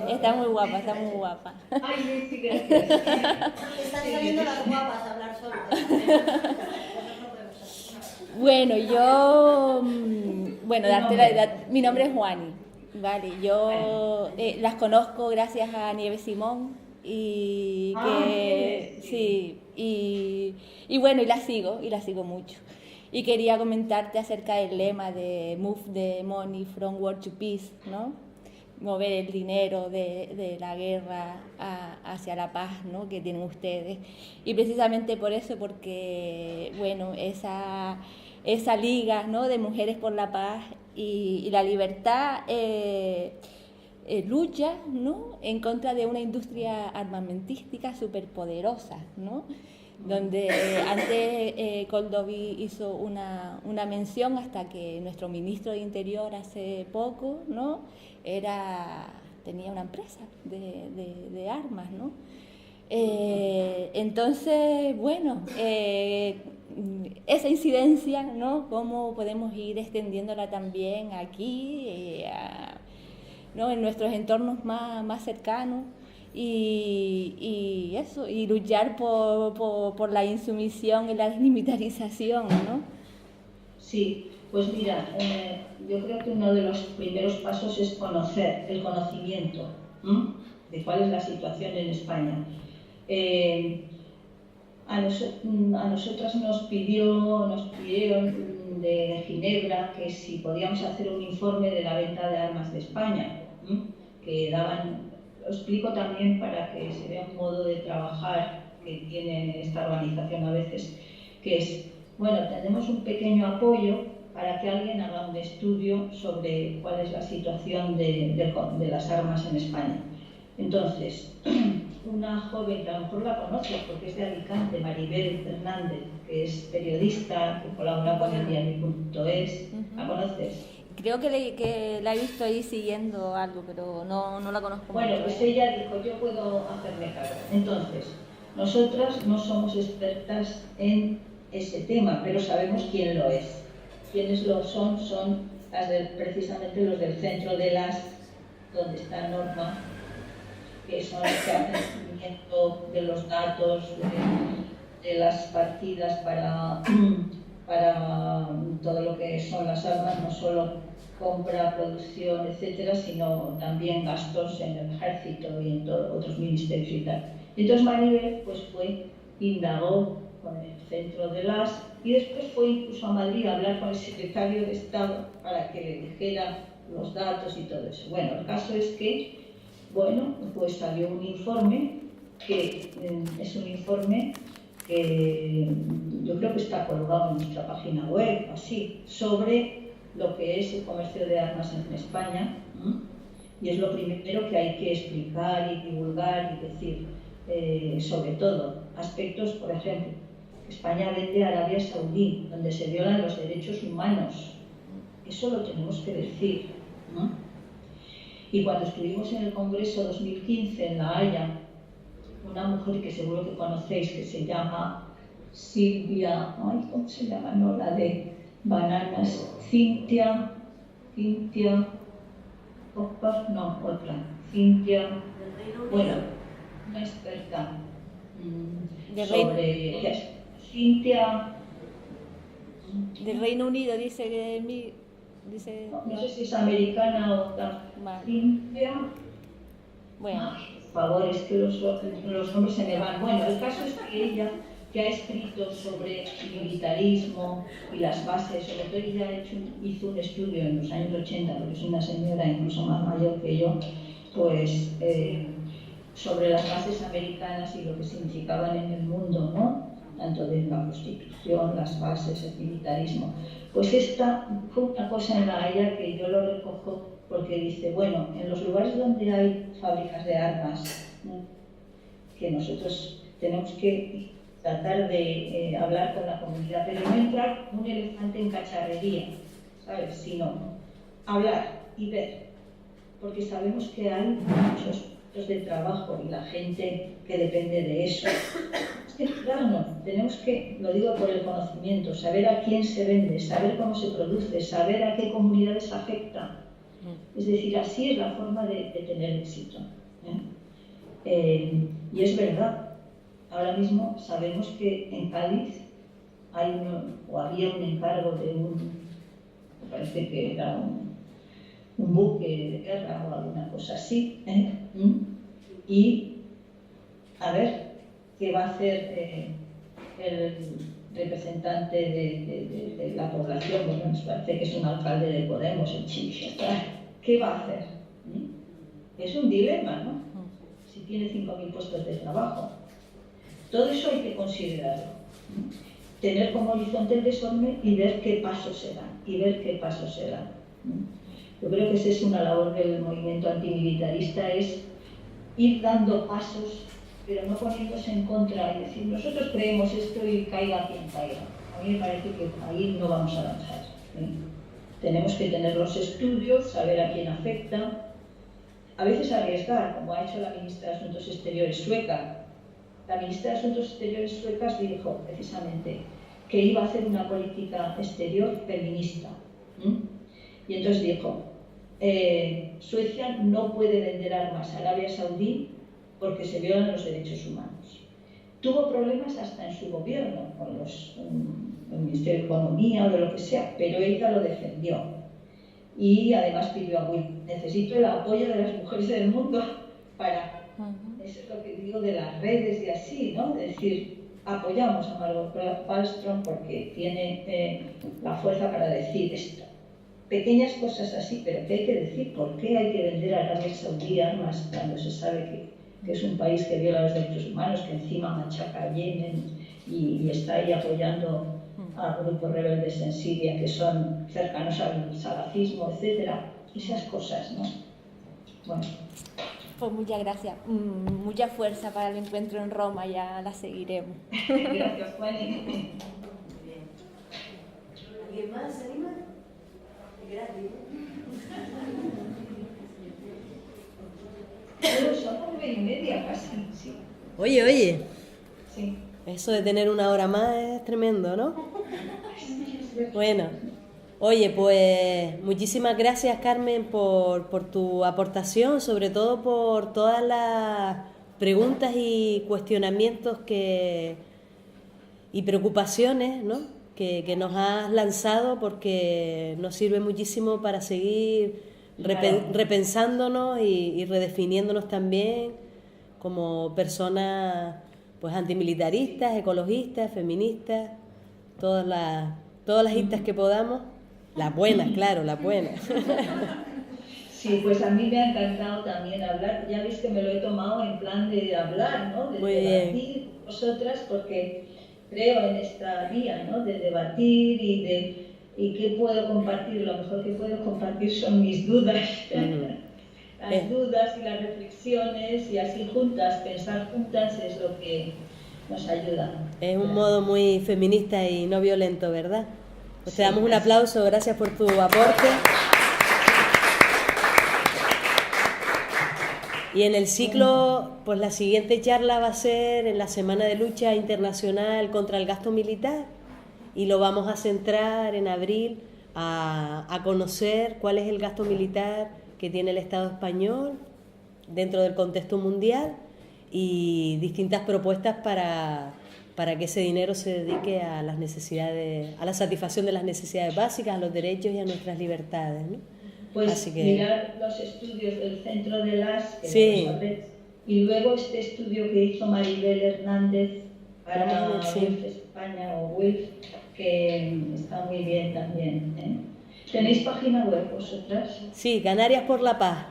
Está muy guapa, está muy guapa. Ay, sí, gracias. Están saliendo las guapas a hablar solas. Bueno, darte la edad. Mi nombre es Juani. Vale, yo las conozco gracias a Nieves Simón y que sí, y bueno, y las sigo mucho. Y quería comentarte acerca del lema de Move the Money from War to Peace, ¿no? Mover el dinero de la guerra hacia la paz, ¿no? Que tienen ustedes. Y precisamente por eso, porque bueno, esa liga, ¿no? De Mujeres por la Paz y la libertad lucha, ¿no? En contra de una industria armamentística superpoderosa, ¿no? Donde antes Coldovi hizo una mención hasta que nuestro ministro de Interior hace poco, ¿no? Era tenía una empresa de armas, ¿no? Entonces, bueno, esa incidencia, ¿no? Cómo podemos ir extendiéndola también aquí, ¿no? En nuestros entornos más cercanos. Y eso, y luchar por la insumisión y la desmilitarización, ¿no? Sí, pues mira, yo creo que uno de los primeros pasos es conocer, el conocimiento, ¿m? De cuál es la situación en España. A nosotras nos pidieron de Ginebra que si podíamos hacer un informe de la venta de armas de España, que daban. Lo explico también para que se vea un modo de trabajar que tiene esta organización a veces, que es, bueno, tenemos un pequeño apoyo para que alguien haga un estudio sobre cuál es la situación de las armas en España. Entonces, una joven que a lo mejor la conoces porque es de Alicante, Maribel Fernández, que es periodista, que colabora con el diario.es, ¿la conoces? Creo que la he visto ahí siguiendo algo, pero no la conozco. Bueno, mucho, pues ella dijo, yo puedo hacerme cargo. Entonces, nosotras no somos expertas en ese tema, pero sabemos quién lo es. Quienes lo son precisamente los del centro de donde está Norma, que son los que hacen el seguimiento de los datos, de las partidas para todo lo que son las armas, no solo compra, producción, etcétera, sino también gastos en el ejército y en otros ministerios y tal. Entonces Maribel pues indagó con el centro de y después fue incluso a Madrid a hablar con el secretario de Estado para que le dijera los datos y todo eso. Bueno, el caso es que, bueno, pues salió un informe que es un informe que yo creo que está colgado en nuestra página web, así, sobre lo que es el comercio de armas en España, y es lo primero que hay que explicar y divulgar y decir, sobre todo, aspectos, por ejemplo, que España vende a Arabia Saudí, donde se violan los derechos humanos, eso lo tenemos que decir, ¿no? Y cuando estuvimos en el Congreso 2015 en La Haya, una mujer que seguro que conocéis, que se llama Silvia, ¿cómo se llama? No, la de bananas, Cintia, otra, bueno, una experta sobre Cintia. Del Reino Unido, dice dice no sé si es americana o tal. Cintia. Bueno. Por favor, es que los nombres se me van. Bueno, el caso es que ella, que ha escrito sobre militarismo y las bases, sobre todo ella hizo un estudio en los años 80, porque es una señora incluso más mayor que yo, pues sobre las bases americanas y lo que significaban en el mundo, ¿no? Tanto de la Constitución, las bases, el militarismo. Pues esta fue una cosa en La Haya que yo lo recojo porque dice, bueno, en los lugares donde hay fábricas de armas, ¿no? Que nosotros tenemos que tratar de hablar con la comunidad, pero no entrar un elefante en cacharrería, ¿sabes? Sino hablar y ver, porque sabemos que hay muchos puestos de trabajo y la gente que depende de eso. Es que, claro, no, tenemos que, lo digo por el conocimiento, saber a quién se vende, saber cómo se produce, saber a qué comunidades afecta. Es decir, así es la forma de tener éxito, y es verdad. Ahora mismo sabemos que en Cádiz había un encargo de me parece que era un buque de guerra o alguna cosa así, y a ver qué va a hacer el representante de la población, bueno, nos parece que es un alcalde de Podemos, el Chicha, ¿qué va a hacer? Es un dilema, ¿no? Si tiene 5.000 puestos de trabajo. Todo eso hay que considerarlo. Tener como horizonte el desorden y ver qué pasos se dan. Yo creo que esa es una labor del movimiento antimilitarista, es ir dando pasos, pero no poniéndose en contra y decir, nosotros creemos esto y caiga quien caiga. A mí me parece que ahí no vamos a avanzar. Tenemos que tener los estudios, saber a quién afecta, a veces arriesgar, como ha hecho la ministra de Asuntos Exteriores sueca. La ministra de Asuntos Exteriores suecas dijo precisamente que iba a hacer una política exterior feminista. Y entonces dijo, Suecia no puede vender armas a Arabia Saudí porque se violan los derechos humanos. Tuvo problemas hasta en su gobierno, con el Ministerio de Economía o de lo que sea, pero ella lo defendió. Y además pidió a Will, necesito el apoyo de las mujeres del mundo para... Eso es lo que digo de las redes y así, ¿no? Es decir, apoyamos a Margot Wallström porque tiene la fuerza para decir esto. Pequeñas cosas así, pero que hay que decir por qué hay que vender a Arabia Saudí armas cuando se sabe que es un país que viola los derechos humanos, que encima machaca a Yemen y está ahí apoyando a grupos rebeldes en Siria que son cercanos al salafismo, etcétera. Esas cosas, ¿no? Bueno. Pues muchas gracias. Mucha fuerza para el encuentro en Roma, ya la seguiremos. Gracias, Juani. ¿Alguien más se anima? Gracias. Son 9:30 casi, sí. Oye. Sí. Eso de tener una hora más es tremendo, ¿no? Bueno, oye, pues muchísimas gracias, Carmen, por tu aportación, sobre todo por todas las preguntas y cuestionamientos y preocupaciones, ¿no? que nos has lanzado, porque nos sirve muchísimo para seguir repensándonos y redefiniéndonos también como personas pues antimilitaristas, ecologistas, feministas, todas las istas que podamos, las buenas, claro, las buenas. Sí, pues a mí me ha encantado también hablar, ya veis que me lo he tomado en plan de hablar, ¿no? De muy debatir bien. Vosotras, porque creo en esta vía, ¿no? De debatir y qué puedo compartir. Lo mejor que puedo compartir son mis dudas, las dudas y las reflexiones, y así juntas, pensar juntas es lo que nos ayuda. Es un modo muy feminista y no violento, ¿verdad? Pues te damos un aplauso, gracias por tu aporte. Y en el ciclo, pues la siguiente charla va a ser en la Semana de Lucha Internacional contra el Gasto Militar, y lo vamos a centrar en abril a conocer cuál es el gasto militar que tiene el Estado español dentro del contexto mundial, y distintas propuestas para que ese dinero se dedique a las necesidades, a la satisfacción de las necesidades básicas, a los derechos y a nuestras libertades, ¿no? Pues así que... mirar los estudios del Centro de las, que sí. Y luego este estudio que hizo Maribel Hernández para sí. WILF España o WILF, que está muy bien también, ¿eh? ¿Tenéis página web vosotras? Sí, Canarias por la Paz.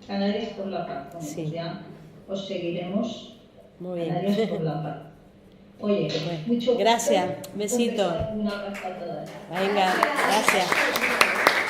Canarias por la Paz, bueno, sí. Pues ya os seguiremos. Muy bien. Canarias por la Paz. Oye, bueno, mucho gracias, gusto. besito. Un abrazo a todas. Venga, gracias.